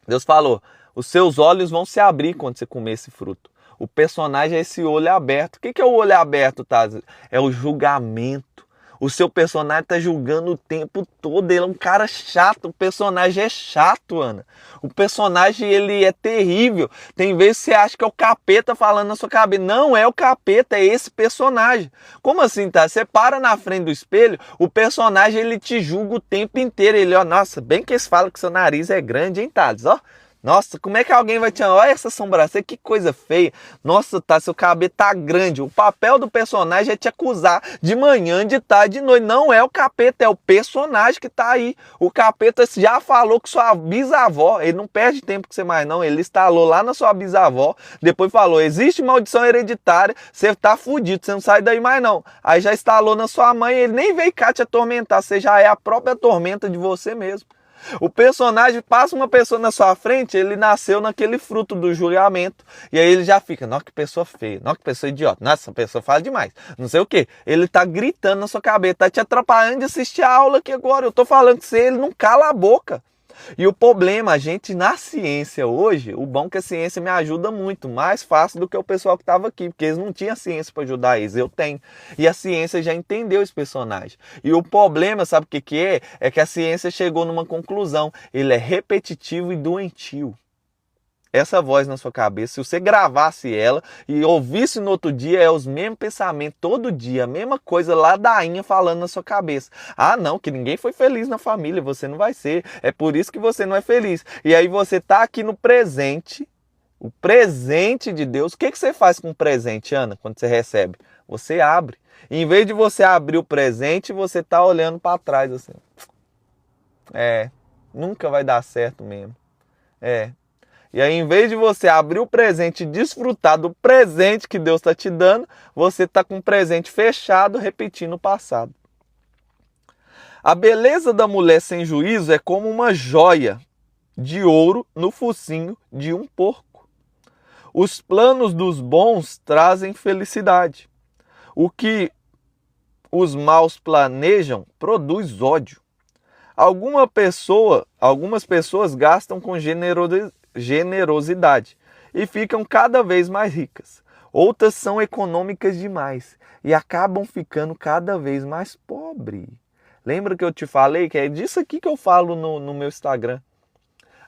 Deus falou, os seus olhos vão se abrir quando você comer esse fruto. O personagem é esse olho aberto. O que é o olho aberto, tá? É o julgamento. O seu personagem está julgando o tempo todo. Ele é um cara chato. O personagem é chato, Ana. O personagem, ele é terrível. Tem vezes que você acha que é o capeta falando na sua cabeça. Não é o capeta, é esse personagem. Como assim, tá? Você para na frente do espelho, o personagem, ele te julga o tempo inteiro. Ele, ó, nossa, bem que eles falam que seu nariz é grande, hein, Thales? Ó. Nossa, como é que alguém vai te... Olha essa sobrancelha, que coisa feia. Nossa, tá, seu cabelo tá grande. O papel do personagem é te acusar de manhã, de tarde, de noite. Não é o capeta, é o personagem que tá aí. O capeta já falou que sua bisavó, ele não perde tempo com você mais não, ele instalou lá na sua bisavó, depois falou, existe maldição hereditária, você tá fudido, você não sai daí mais não. Aí já instalou na sua mãe, ele nem veio cá te atormentar, você já é a própria tormenta de você mesmo. O personagem passa uma pessoa na sua frente, ele nasceu naquele fruto do julgamento. E aí ele já fica, nossa, que pessoa feia, nossa, que pessoa idiota, nossa, essa pessoa fala demais, não sei o que. Ele tá gritando na sua cabeça, tá te atrapalhando de assistir a aula aqui agora. Eu tô falando que você, ele não cala a boca. E o problema, a gente na ciência hoje, o bom é que a ciência me ajuda muito, mais fácil do que o pessoal que estava aqui, porque eles não tinham ciência para ajudar eles, eu tenho. E a ciência já entendeu esse personagem. E o problema, sabe o que é? É que a ciência chegou numa conclusão, ele é repetitivo e doentio. Essa voz na sua cabeça, se você gravasse ela e ouvisse no outro dia, é os mesmos pensamentos todo dia, a mesma coisa ladainha falando na sua cabeça. Ah, não, que ninguém foi feliz na família, você não vai ser, é por isso que você não é feliz. E aí você tá aqui no presente, o presente de Deus. O que você faz com o presente, Ana, quando você recebe? Você abre. Em vez de você abrir o presente, você tá olhando para trás assim. Nunca vai dar certo mesmo. E aí, em vez de você abrir o presente e desfrutar do presente que Deus está te dando, você está com o presente fechado, repetindo o passado. A beleza da mulher sem juízo é como uma joia de ouro no focinho de um porco. Os planos dos bons trazem felicidade. O que os maus planejam produz ódio. Algumas pessoas gastam com generosidade e ficam cada vez mais ricas. Outras são econômicas demais e acabam ficando cada vez mais pobres. Lembra que eu te falei que é disso aqui que eu falo no meu Instagram?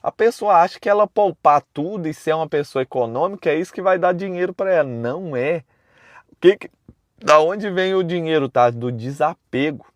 A pessoa acha que ela poupar tudo e ser uma pessoa econômica é isso que vai dar dinheiro para ela. Não é. Da onde vem o dinheiro, tá? Do desapego.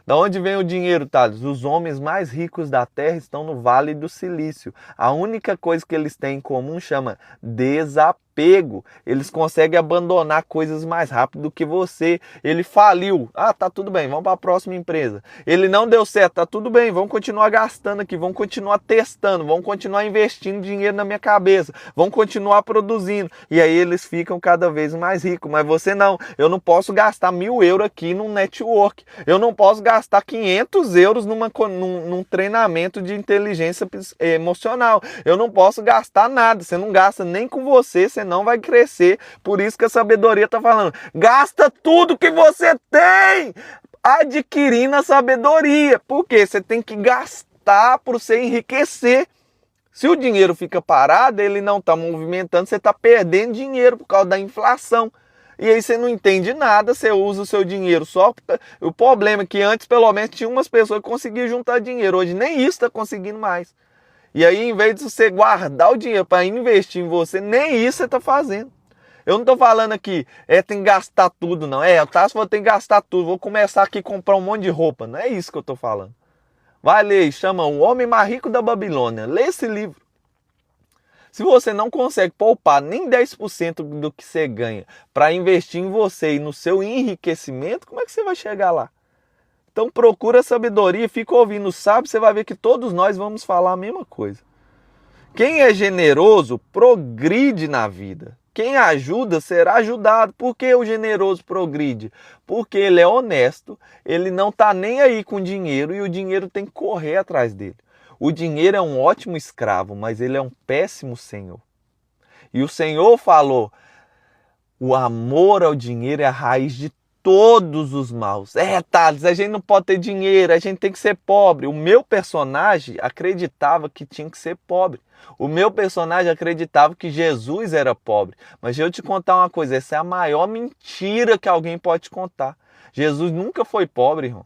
Da onde vem o dinheiro, Thales? Os homens mais ricos da Terra estão no Vale do Silício. A única coisa que eles têm em comum chama desapego. apego, eles conseguem abandonar coisas mais rápido do que você. Ele faliu, tá tudo bem, vamos para a próxima empresa. Ele não deu certo, tá tudo bem, vamos continuar gastando aqui, vamos continuar testando, vamos continuar investindo dinheiro na minha cabeça, vamos continuar produzindo. E aí eles ficam cada vez mais ricos. Mas você não, eu não posso gastar 1.000 euros aqui num network, eu não posso gastar 500 euros num treinamento de inteligência emocional, eu não posso gastar nada. Você não gasta nem com você não vai crescer. Por isso que a sabedoria está falando, gasta tudo que você tem adquirindo a sabedoria, porque você tem que gastar para você enriquecer. Se o dinheiro fica parado, ele não está movimentando, você está perdendo dinheiro por causa da inflação. E aí você não entende nada, você usa o seu dinheiro só. O problema é que antes, pelo menos, tinha umas pessoas que conseguiam juntar dinheiro. Hoje nem isso está conseguindo mais. E aí, em vez de você guardar o dinheiro para investir em você, nem isso você está fazendo. Eu não estou falando aqui, tem que gastar tudo, não. Eu vou ter que gastar tudo, vou começar aqui a comprar um monte de roupa. Não é isso que eu estou falando. Vai ler, chama O Homem Mais Rico da Babilônia. Lê esse livro. Se você não consegue poupar nem 10% do que você ganha para investir em você e no seu enriquecimento, como é que você vai chegar lá? Então procura sabedoria, fica ouvindo, sabe? Você vai ver que todos nós vamos falar a mesma coisa. Quem é generoso progride na vida. Quem ajuda será ajudado. Por que o generoso progride? Porque ele é honesto, ele não está nem aí com dinheiro e o dinheiro tem que correr atrás dele. O dinheiro é um ótimo escravo, mas ele é um péssimo senhor. E o Senhor falou, o amor ao dinheiro é a raiz de todos os maus. Thales, a gente não pode ter dinheiro, a gente tem que ser pobre. O meu personagem acreditava que tinha que ser pobre. O meu personagem acreditava que Jesus era pobre. Mas deixa eu te contar uma coisa, essa é a maior mentira que alguém pode te contar. Jesus nunca foi pobre, irmão.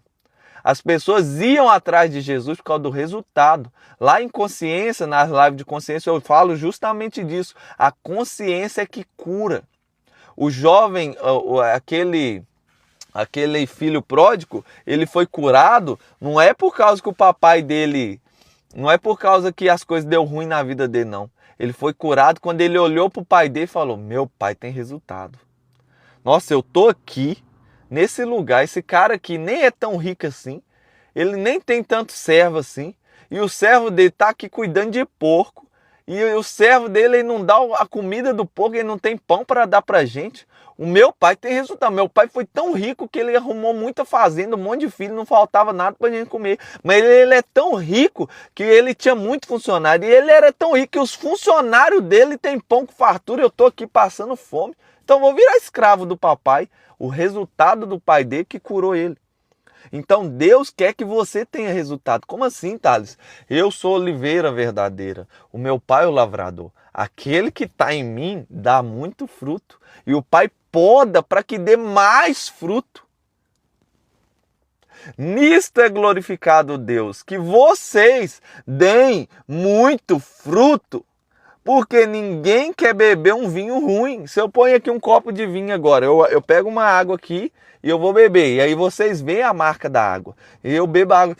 As pessoas iam atrás de Jesus por causa do resultado. Lá em Consciência, nas lives de consciência, eu falo justamente disso. A consciência é que cura. O jovem, aquele filho pródigo, ele foi curado, não é por causa que o papai dele, não é por causa que as coisas deu ruim na vida dele, não. Ele foi curado quando ele olhou para o pai dele e falou, meu pai tem resultado. Nossa, eu tô aqui, nesse lugar, esse cara aqui nem é tão rico assim, ele nem tem tanto servo assim, e o servo dele tá aqui cuidando de porco, e o servo dele ele não dá a comida do porco, ele não tem pão para dar pra gente. O meu pai tem resultado. Meu pai foi tão rico que ele arrumou muita fazenda, um monte de filho, não faltava nada pra gente comer. Mas ele é tão rico que ele tinha muito funcionário. E ele era tão rico que os funcionários dele têm pão com fartura. Eu tô aqui passando fome. Então vou virar escravo do papai. O resultado do pai dele que curou ele. Então Deus quer que você tenha resultado. Como assim, Thales? Eu sou oliveira verdadeira. O meu pai é o lavrador. Aquele que está em mim dá muito fruto. E o pai poda para que dê mais fruto. Nisto é glorificado Deus, que vocês deem muito fruto. Porque ninguém quer beber um vinho ruim. Se eu ponho aqui um copo de vinho agora, eu pego uma água aqui e eu vou beber. E aí vocês veem a marca da água. E eu bebo a água.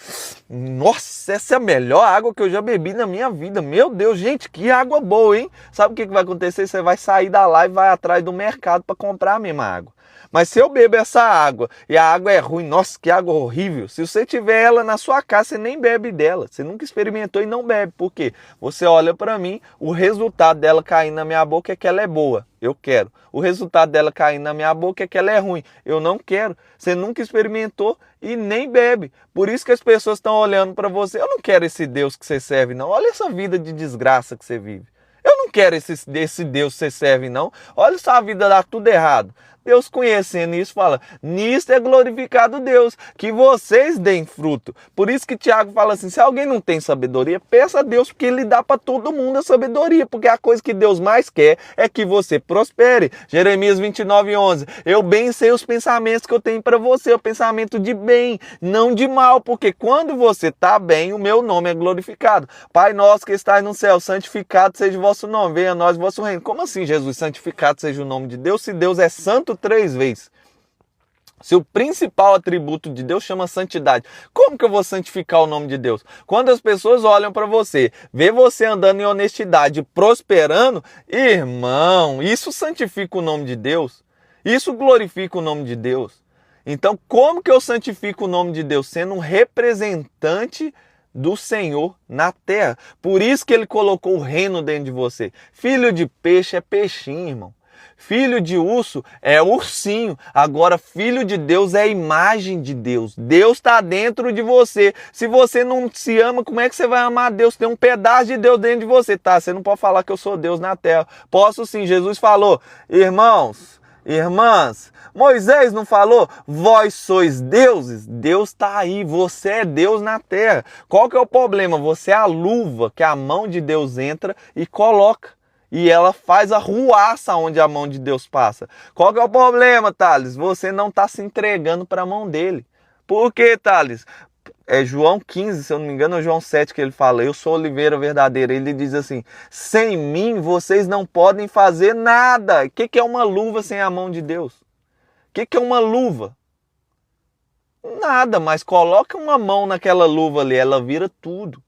Nossa, essa é a melhor água que eu já bebi na minha vida. Meu Deus, gente, que água boa, hein? Sabe o que vai acontecer? Você vai sair da live e vai atrás do mercado para comprar a mesma água. Mas se eu bebo essa água e a água é ruim, nossa, que água horrível. Se você tiver ela na sua casa, você nem bebe dela. Você nunca experimentou e não bebe. Por quê? Você olha para mim, o resultado dela caindo na minha boca é que ela é boa. Eu quero. O resultado dela caindo na minha boca é que ela é ruim. Eu não quero. Você nunca experimentou e nem bebe. Por isso que as pessoas estão olhando para você. Eu não quero esse Deus que você serve, não. Olha essa vida de desgraça que você vive. Eu não quero esse Deus que você serve, não. Olha só, a vida dá tudo errado. Deus conhecendo isso fala, nisto é glorificado Deus, que vocês deem fruto. Por isso que Tiago fala assim, se alguém não tem sabedoria, peça a Deus, porque Ele dá para todo mundo a sabedoria, porque a coisa que Deus mais quer é que você prospere. Jeremias 29:11, eu bem sei os pensamentos que eu tenho para você, o pensamento de bem, não de mal, porque quando você está bem, o meu nome é glorificado. Pai nosso que estás no céu, santificado seja o vosso nome, venha a nós o vosso reino. Como assim, Jesus, santificado seja o nome de Deus, se Deus é santo 3 vezes? Se o principal atributo de Deus chama santidade, como que eu vou santificar o nome de Deus? Quando as pessoas olham para você, vê você andando em honestidade, prosperando, irmão, isso santifica o nome de Deus? Isso glorifica o nome de Deus? Então, como que eu santifico o nome de Deus? Sendo um representante do Senhor na terra. Por isso que ele colocou o reino dentro de você. Filho de peixe é peixinho, irmão. Filho de urso é ursinho. Agora, filho de Deus é a imagem de Deus. Deus está dentro de você. Se você não se ama, como é que você vai amar Deus? Tem um pedaço de Deus dentro de você, tá? Você não pode falar que eu sou Deus na terra. Posso sim. Jesus falou, irmãos, irmãs, Moisés não falou, vós sois deuses? Deus está aí, você é Deus na terra. Qual que é o problema? Você é a luva que a mão de Deus entra e coloca. E ela faz a ruaça onde a mão de Deus passa. Qual que é o problema, Thales? Você não está se entregando para a mão dele. Por quê, Thales? É João 15, se eu não me engano, é João 7 que ele fala, eu sou a oliveira verdadeira. Ele diz assim, sem mim vocês não podem fazer nada. O que é uma luva sem a mão de Deus? O que é uma luva? Nada, mas coloca uma mão naquela luva ali, ela vira tudo.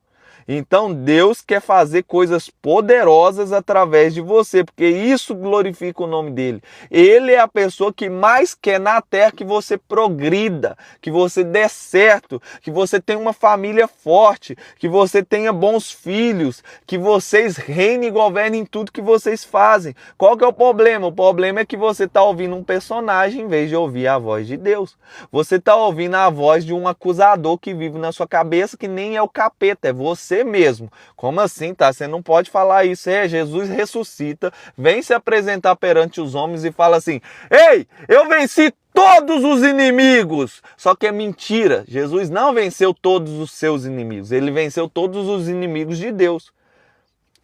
Então Deus quer fazer coisas poderosas através de você, porque isso glorifica o nome dele. Ele é a pessoa que mais quer na terra que você progrida, que você dê certo, que você tenha uma família forte, que você tenha bons filhos, que vocês reinem e governem em tudo que vocês fazem. Qual que é o problema? O problema é que você está ouvindo um personagem em vez de ouvir a voz de Deus. Você está ouvindo a voz de um acusador que vive na sua cabeça, que nem é o capeta, é você mesmo. Como assim, tá? Você não pode falar isso. Jesus ressuscita, vem se apresentar perante os homens e fala assim, ei, eu venci todos os inimigos. Só que é mentira. Jesus não venceu todos os seus inimigos. Ele venceu todos os inimigos de Deus.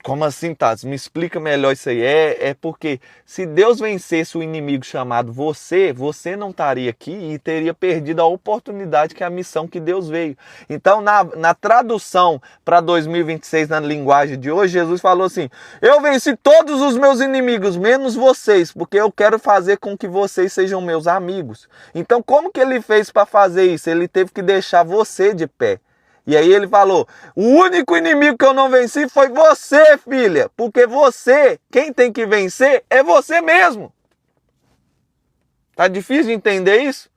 Como assim, Tati? Me explica melhor isso aí. É porque se Deus vencesse o inimigo chamado você não estaria aqui e teria perdido a oportunidade que é a missão que Deus veio. Então, na tradução para 2026, na linguagem de hoje, Jesus falou assim, eu venci todos os meus inimigos, menos vocês, porque eu quero fazer com que vocês sejam meus amigos. Então, como que ele fez para fazer isso? Ele teve que deixar você de pé. E aí ele falou, o único inimigo que eu não venci foi você, filha. Porque você, quem tem que vencer é você mesmo. Tá difícil de entender isso?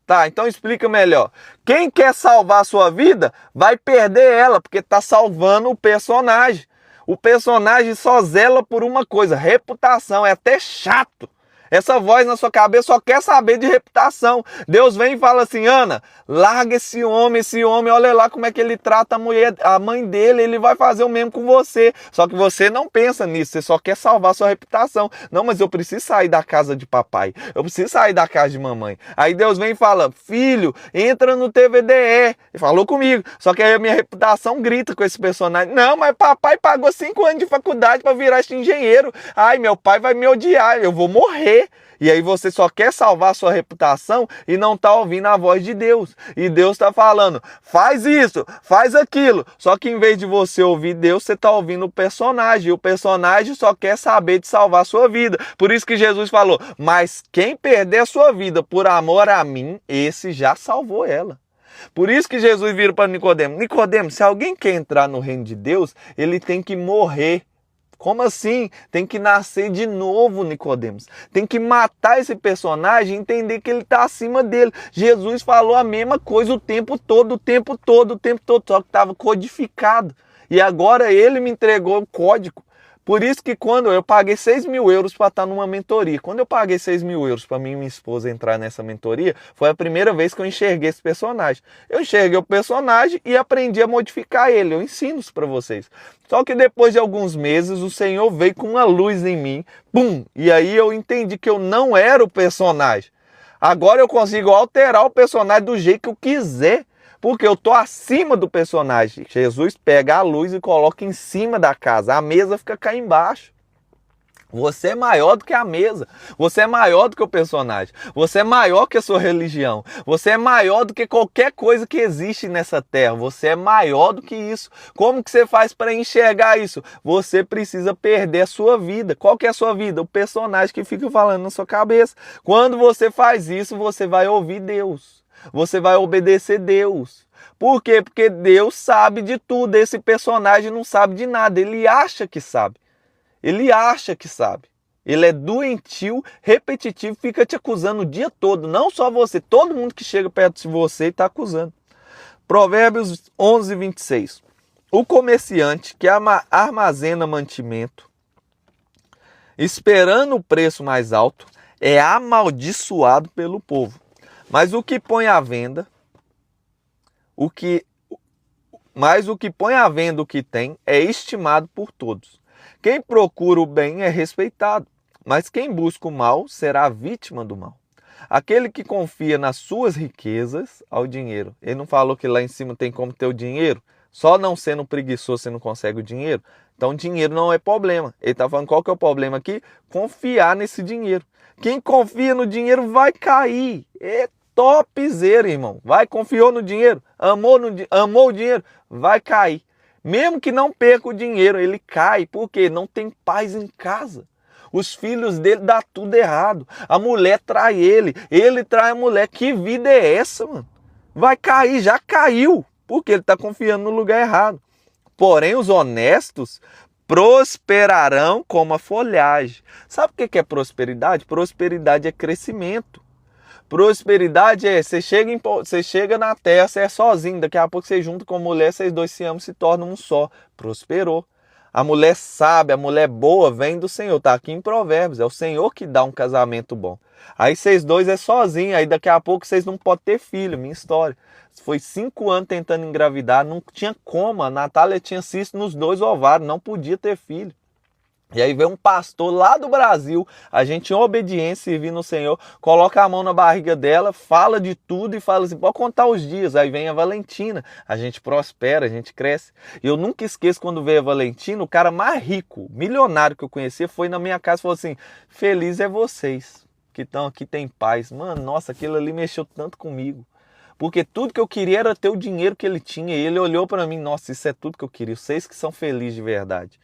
Tá, então explica melhor. Quem quer salvar a sua vida, vai perder ela, porque tá salvando o personagem. O personagem só zela por uma coisa, reputação. É até chato. Essa voz na sua cabeça só quer saber de reputação. Deus vem e fala assim, Ana, larga esse homem, olha lá como é que ele trata a mulher, a mãe dele, ele vai fazer o mesmo com você. Só que você não pensa nisso, você só quer salvar sua reputação. Não, mas eu preciso sair da casa de papai, eu preciso sair da casa de mamãe. Aí Deus vem e fala, filho, entra no TVDE. Ele falou comigo, só que aí a minha reputação grita com esse personagem. Não, mas papai pagou 5 anos de faculdade para virar esse engenheiro. Ai, meu pai vai me odiar, eu vou morrer. E aí você só quer salvar a sua reputação e não está ouvindo a voz de Deus. E Deus está falando, faz isso, faz aquilo. Só que em vez de você ouvir Deus, você está ouvindo o personagem. E o personagem só quer saber de salvar a sua vida. Por isso que Jesus falou, mas quem perder a sua vida por amor a mim, esse já salvou ela. Por isso que Jesus vira para Nicodemo, Nicodemo, se alguém quer entrar no reino de Deus, ele tem que morrer. Como assim? Tem que nascer de novo, Nicodemos. Tem que matar esse personagem e entender que ele está acima dele. Jesus falou a mesma coisa o tempo todo, só que estava codificado. E agora ele me entregou o código. Por isso que quando eu paguei 6 mil euros para estar numa mentoria, quando eu paguei 6 mil euros para mim e minha esposa entrar nessa mentoria, foi a primeira vez que eu enxerguei esse personagem. Eu enxerguei o personagem e aprendi a modificar ele. Eu ensino isso para vocês. Só que depois de alguns meses, o Senhor veio com uma luz em mim. Pum! E aí eu entendi que eu não era o personagem. Agora eu consigo alterar o personagem do jeito que eu quiser. Porque eu estou acima do personagem. Jesus pega a luz e coloca em cima da casa. A mesa fica cá embaixo. Você é maior do que a mesa, você é maior do que o personagem, você é maior que a sua religião, você é maior do que qualquer coisa que existe nessa terra, você é maior do que isso. Como que você faz para enxergar isso? Você precisa perder a sua vida. Qual que é a sua vida? O personagem que fica falando na sua cabeça. Quando você faz isso, você vai ouvir Deus, você vai obedecer Deus. Por quê? Porque Deus sabe de tudo, esse personagem não sabe de nada, ele acha que sabe. Ele acha que sabe. Ele é doentio, repetitivo, fica te acusando o dia todo. Não só você, todo mundo que chega perto de você está acusando. Provérbios 11, 26. O comerciante que armazena mantimento, esperando o preço mais alto, é amaldiçoado pelo povo. Mas o que põe à venda, o que põe à venda o que tem, é estimado por todos. Quem procura o bem é respeitado, mas quem busca o mal será vítima do mal. Aquele que confia nas suas riquezas ao dinheiro. Ele não falou que lá em cima tem como ter o dinheiro? Só não sendo preguiçoso você não consegue o dinheiro? Então dinheiro não é problema. Ele está falando qual que é o problema aqui? Confiar nesse dinheiro. Quem confia no dinheiro vai cair. É topzera, irmão. Vai, confiou no dinheiro, amou o dinheiro, vai cair. Mesmo que não perca o dinheiro, ele cai, porque não tem paz em casa. Os filhos dele dá tudo errado. A mulher trai ele trai a mulher. Que vida é essa, mano? Vai cair, já caiu, porque ele está confiando no lugar errado. Porém, os honestos prosperarão como a folhagem. Sabe o que é prosperidade? Prosperidade é crescimento. Prosperidade é, você chega na terra, você é sozinho, daqui a pouco você junta com a mulher, vocês dois se amam, se tornam um só. Prosperou. A mulher sábia, a mulher boa vem do Senhor, tá aqui em Provérbios, é o Senhor que dá um casamento bom. Aí vocês dois é sozinho, aí daqui a pouco vocês não podem ter filho, minha história. Foi 5 anos tentando engravidar, não tinha como, a Natália tinha cisto nos 2 ovários, não podia ter filho. E aí vem um pastor lá do Brasil, a gente em obediência, servindo o Senhor, coloca a mão na barriga dela, fala de tudo e fala assim, pode contar os dias. Aí vem a Valentina, a gente prospera, a gente cresce. E eu nunca esqueço quando veio a Valentina, o cara mais rico, milionário que eu conheci, foi na minha casa e falou assim, feliz é vocês que estão aqui, tem paz. Mano, nossa, aquilo ali mexeu tanto comigo. Porque tudo que eu queria era ter o dinheiro que ele tinha. E ele olhou para mim, nossa, isso é tudo que eu queria. Vocês que são felizes de verdade.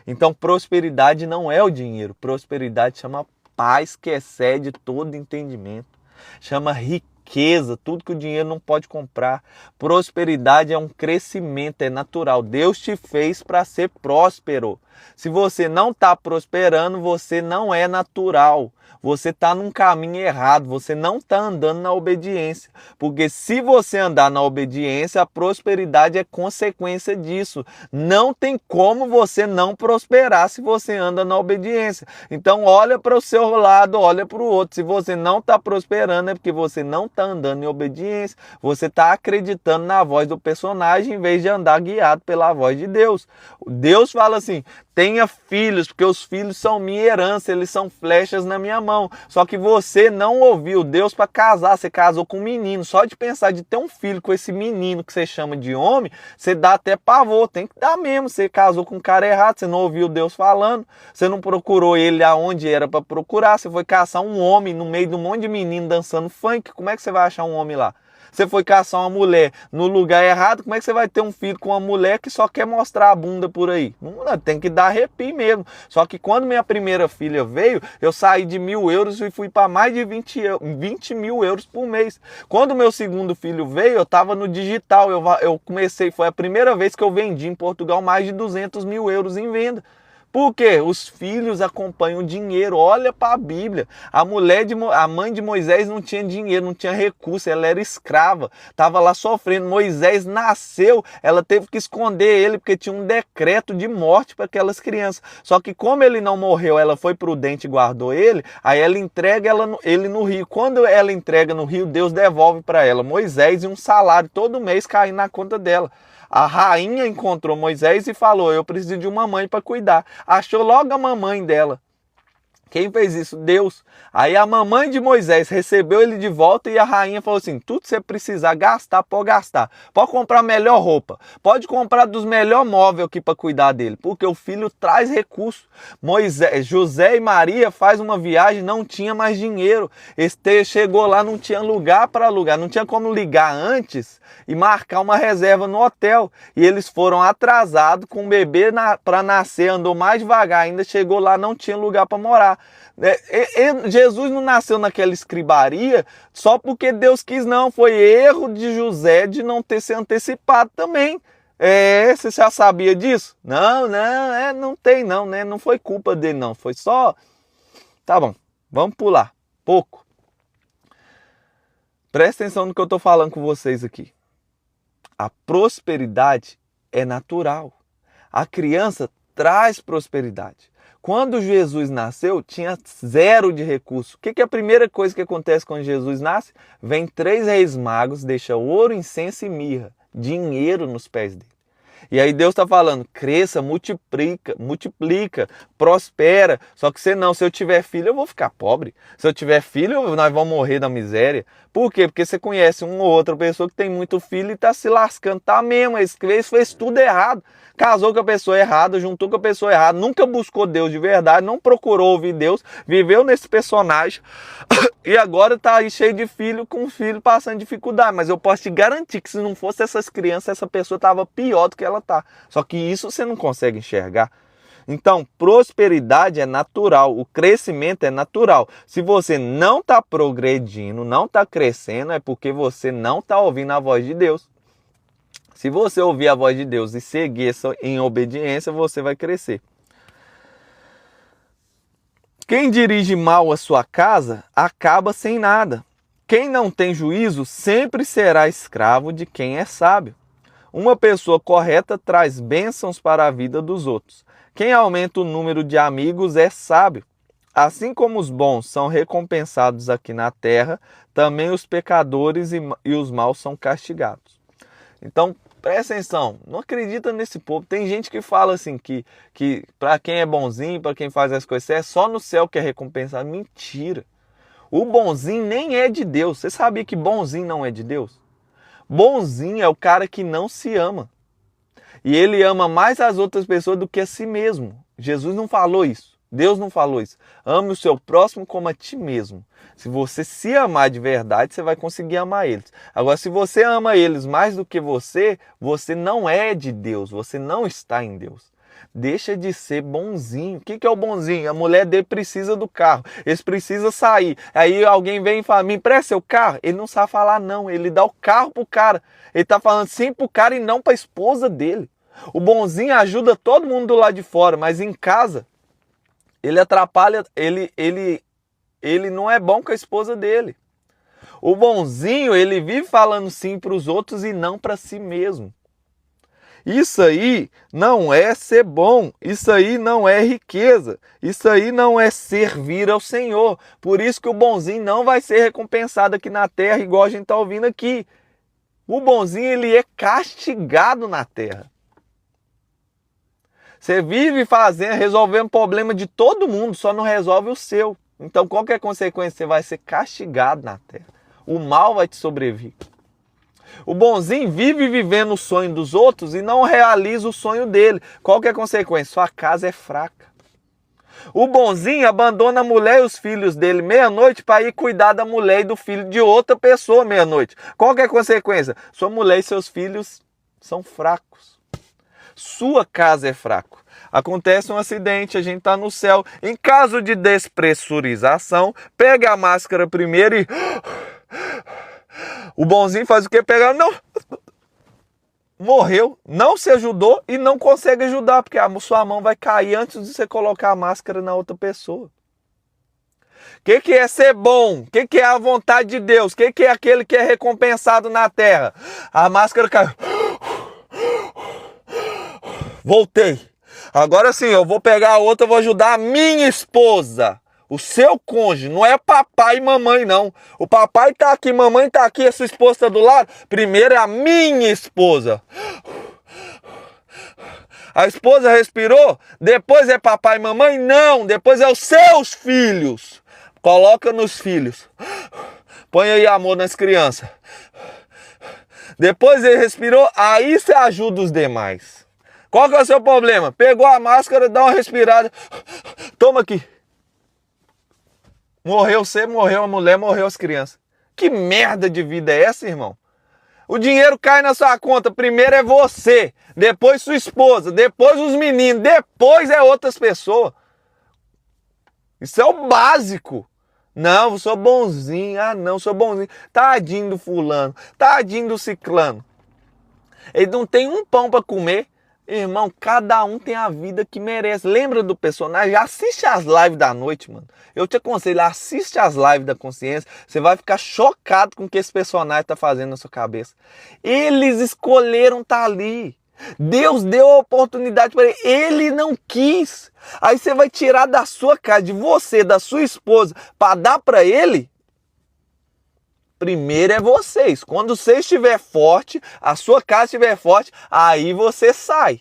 Então, prosperidade não é o dinheiro. Prosperidade chama paz que excede todo entendimento. Chama riqueza, tudo que o dinheiro não pode comprar. Prosperidade é um crescimento, é natural. Deus te fez para ser próspero. Se você não está prosperando, você não é natural. Você está num caminho errado, você não está andando na obediência. Porque se você andar na obediência, a prosperidade é consequência disso. Não tem como você não prosperar se você anda na obediência. Então olha para o seu lado, olha para o outro. Se você não está prosperando é porque você não está andando em obediência. Você está acreditando na voz do personagem em vez de andar guiado pela voz de Deus. Deus fala assim, tenha filhos, porque os filhos são minha herança, eles são flechas na minha mão. Só que você não ouviu Deus para casar, você casou com um menino. Só de pensar de ter um filho com esse menino que você chama de homem, você dá até pavor, tem que dar mesmo. Você casou com um cara errado, você não ouviu Deus falando, você não procurou ele aonde era para procurar, você foi caçar um homem no meio de um monte de menino dançando funk. Como é que você vai achar um homem lá? Você foi caçar uma mulher no lugar errado, como é que você vai ter um filho com uma mulher que só quer mostrar a bunda por aí? Não, tem que dar arrepio mesmo. Só que quando minha primeira filha veio, eu saí de 1.000 euros e fui para mais de 20 mil euros por mês. Quando meu segundo filho veio, eu estava no digital. Eu comecei, foi a primeira vez que eu vendi em Portugal mais de 200 mil euros em venda. Por quê? Os filhos acompanham o dinheiro. Olha para a Bíblia. A mãe de Moisés não tinha dinheiro, não tinha recurso, ela era escrava, estava lá sofrendo. Moisés nasceu, ela teve que esconder ele porque tinha um decreto de morte para aquelas crianças. Só que como ele não morreu, ela foi prudente e guardou ele, aí ela entrega ele no rio. Quando ela entrega no rio, Deus devolve para ela Moisés e um salário todo mês caindo na conta dela. A rainha encontrou Moisés e falou, eu preciso de uma mãe para cuidar. Achou logo a mamãe dela. Quem fez isso? Deus. Aí a mamãe de Moisés recebeu ele de volta e a rainha falou assim, tudo que você precisar gastar, pode gastar. Pode comprar a melhor roupa. Pode comprar dos melhores móveis aqui para cuidar dele. Porque o filho traz recurso. José e Maria faz uma viagem, não tinha mais dinheiro. Chegou lá, não tinha lugar para alugar. Não tinha como ligar antes e marcar uma reserva no hotel. E eles foram atrasados com o bebê para nascer. Andou mais devagar ainda. Chegou lá, não tinha lugar para morar. Jesus não nasceu naquela escribaria só porque Deus quis, não. Foi erro de José de não ter se antecipado também. Você já sabia disso? Não tem não, né? Não foi culpa dele não, foi só... Tá bom, vamos pular, pouco. Presta atenção no que eu estou falando com vocês aqui. A prosperidade é natural. A criança traz prosperidade. Quando Jesus nasceu, tinha 0 de recurso. O que é a primeira coisa que acontece quando Jesus nasce? Vem 3 reis magos, deixa ouro, incenso e mirra, dinheiro nos pés dele. E aí Deus está falando, cresça, multiplica, prospera. Só que se eu tiver filho, eu vou ficar pobre. Se eu tiver filho, nós vamos morrer da miséria. Por quê? Porque você conhece uma ou outra pessoa que tem muito filho e está se lascando. Tá mesmo, fez tudo errado. Casou com a pessoa errada, juntou com a pessoa errada, nunca buscou Deus de verdade, não procurou ouvir Deus, viveu nesse personagem e agora está aí cheio de filho, com um filho passando dificuldade. Mas eu posso te garantir que se não fosse essas crianças, essa pessoa estava pior do que ela está. Só que isso você não consegue enxergar. Então, prosperidade é natural, o crescimento é natural. Se você não está progredindo, não está crescendo, é porque você não está ouvindo a voz de Deus. Se você ouvir a voz de Deus e seguir em obediência, você vai crescer. Quem dirige mal a sua casa, acaba sem nada. Quem não tem juízo, sempre será escravo de quem é sábio. Uma pessoa correta traz bênçãos para a vida dos outros. Quem aumenta o número de amigos é sábio. Assim como os bons são recompensados aqui na terra, também os pecadores e os maus são castigados. Então, presta atenção, não acredita nesse povo. Tem gente que fala assim, que para quem é bonzinho, para quem faz as coisas, é só no céu que é recompensado. Mentira. O bonzinho nem é de Deus. Você sabia que bonzinho não é de Deus? Bonzinho é o cara que não se ama. E ele ama mais as outras pessoas do que a si mesmo. Jesus não falou isso. Deus não falou isso. Ame o seu próximo como a ti mesmo. Se você se amar de verdade, você vai conseguir amar eles. Agora, se você ama eles mais do que você não é de Deus. Você não está em Deus. Deixa de ser bonzinho. O que é o bonzinho? A mulher dele precisa do carro. Eles precisam sair. Aí alguém vem e fala, me empresta seu carro. Ele não sabe falar não. Ele dá o carro pro cara. Ele está falando sim pro cara e não para a esposa dele. O bonzinho ajuda todo mundo do lado de fora, mas em casa ele atrapalha, ele não é bom com a esposa dele. O bonzinho, ele vive falando sim para os outros e não para si mesmo. Isso aí não é ser bom, isso aí não é riqueza, isso aí não é servir ao Senhor. Por isso que o bonzinho não vai ser recompensado aqui na terra, igual a gente está ouvindo aqui. O bonzinho, ele é castigado na terra. Você vive resolvendo problema de todo mundo, só não resolve o seu. Então, qualquer consequência, você vai ser castigado na terra. O mal vai te sobreviver. O bonzinho vive vivendo o sonho dos outros e não realiza o sonho dele. Qual que é a consequência? Sua casa é fraca. O bonzinho abandona a mulher e os filhos dele meia-noite para ir cuidar da mulher e do filho de outra pessoa meia-noite. Qual que é a consequência? Sua mulher e seus filhos são fracos. Sua casa é fraca. Acontece um acidente, a gente está no céu. Em caso de despressurização, pega a máscara primeiro e... O bonzinho faz o quê? Pega... Não... Morreu, não se ajudou e não consegue ajudar, porque a sua mão vai cair antes de você colocar a máscara na outra pessoa. O que é ser bom? O que é a vontade de Deus? O que é aquele que é recompensado na terra? A máscara caiu. Voltei. Agora sim, eu vou pegar a outra, vou ajudar a minha esposa. O seu cônjuge, não é papai e mamãe, não. O papai tá aqui, mamãe tá aqui, a sua esposa tá do lado. Primeiro é a minha esposa. A esposa respirou, depois é papai e mamãe? Não, depois é os seus filhos. Coloca nos filhos. Põe aí amor nas crianças. Depois ele respirou, aí você ajuda os demais. Qual que é o seu problema? Pegou a máscara, dá uma respirada. Toma aqui. Morreu você, morreu a mulher, morreu as crianças. Que merda de vida é essa, irmão? O dinheiro cai na sua conta, primeiro é você, depois sua esposa, depois os meninos, depois é outras pessoas. Isso é o básico. Não, eu sou bonzinho. Ah, não, sou bonzinho. Tadinho do fulano, tadinho do ciclano. Ele não tem um pão para comer. Irmão, cada um tem a vida que merece. Lembra do personagem? Assiste as lives da noite, mano. Eu te aconselho, assiste as lives da consciência. Você vai ficar chocado com o que esse personagem tá fazendo na sua cabeça. Eles escolheram estar ali. Deus deu a oportunidade para ele. Ele não quis. Aí você vai tirar da sua casa, de você, da sua esposa, para dar para ele? Primeiro é vocês. Quando você estiver forte, a sua casa estiver forte, aí você sai.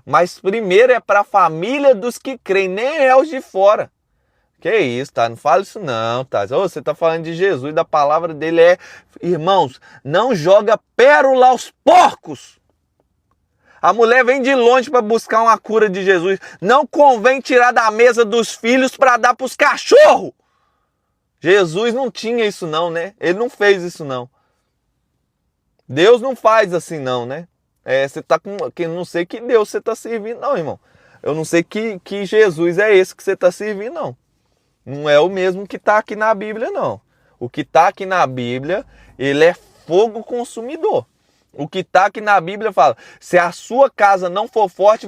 Mas primeiro é para a família dos que creem, nem é os de fora. Que isso, tá? Não fala isso não, tá? Você tá falando de Jesus, da palavra dele é... Irmãos, não joga pérola aos porcos. A mulher vem de longe para buscar uma cura de Jesus. Não convém tirar da mesa dos filhos para dar para os cachorros. Jesus não tinha isso não, né? Ele não fez isso não. Deus não faz assim não, né? Você tá com... Eu não sei que Deus você tá servindo não, irmão. Eu não sei que Jesus é esse que você tá servindo não. Não é o mesmo que tá aqui na Bíblia não. O que tá aqui na Bíblia, ele é fogo consumidor. O que tá aqui na Bíblia fala, se a sua casa não for forte,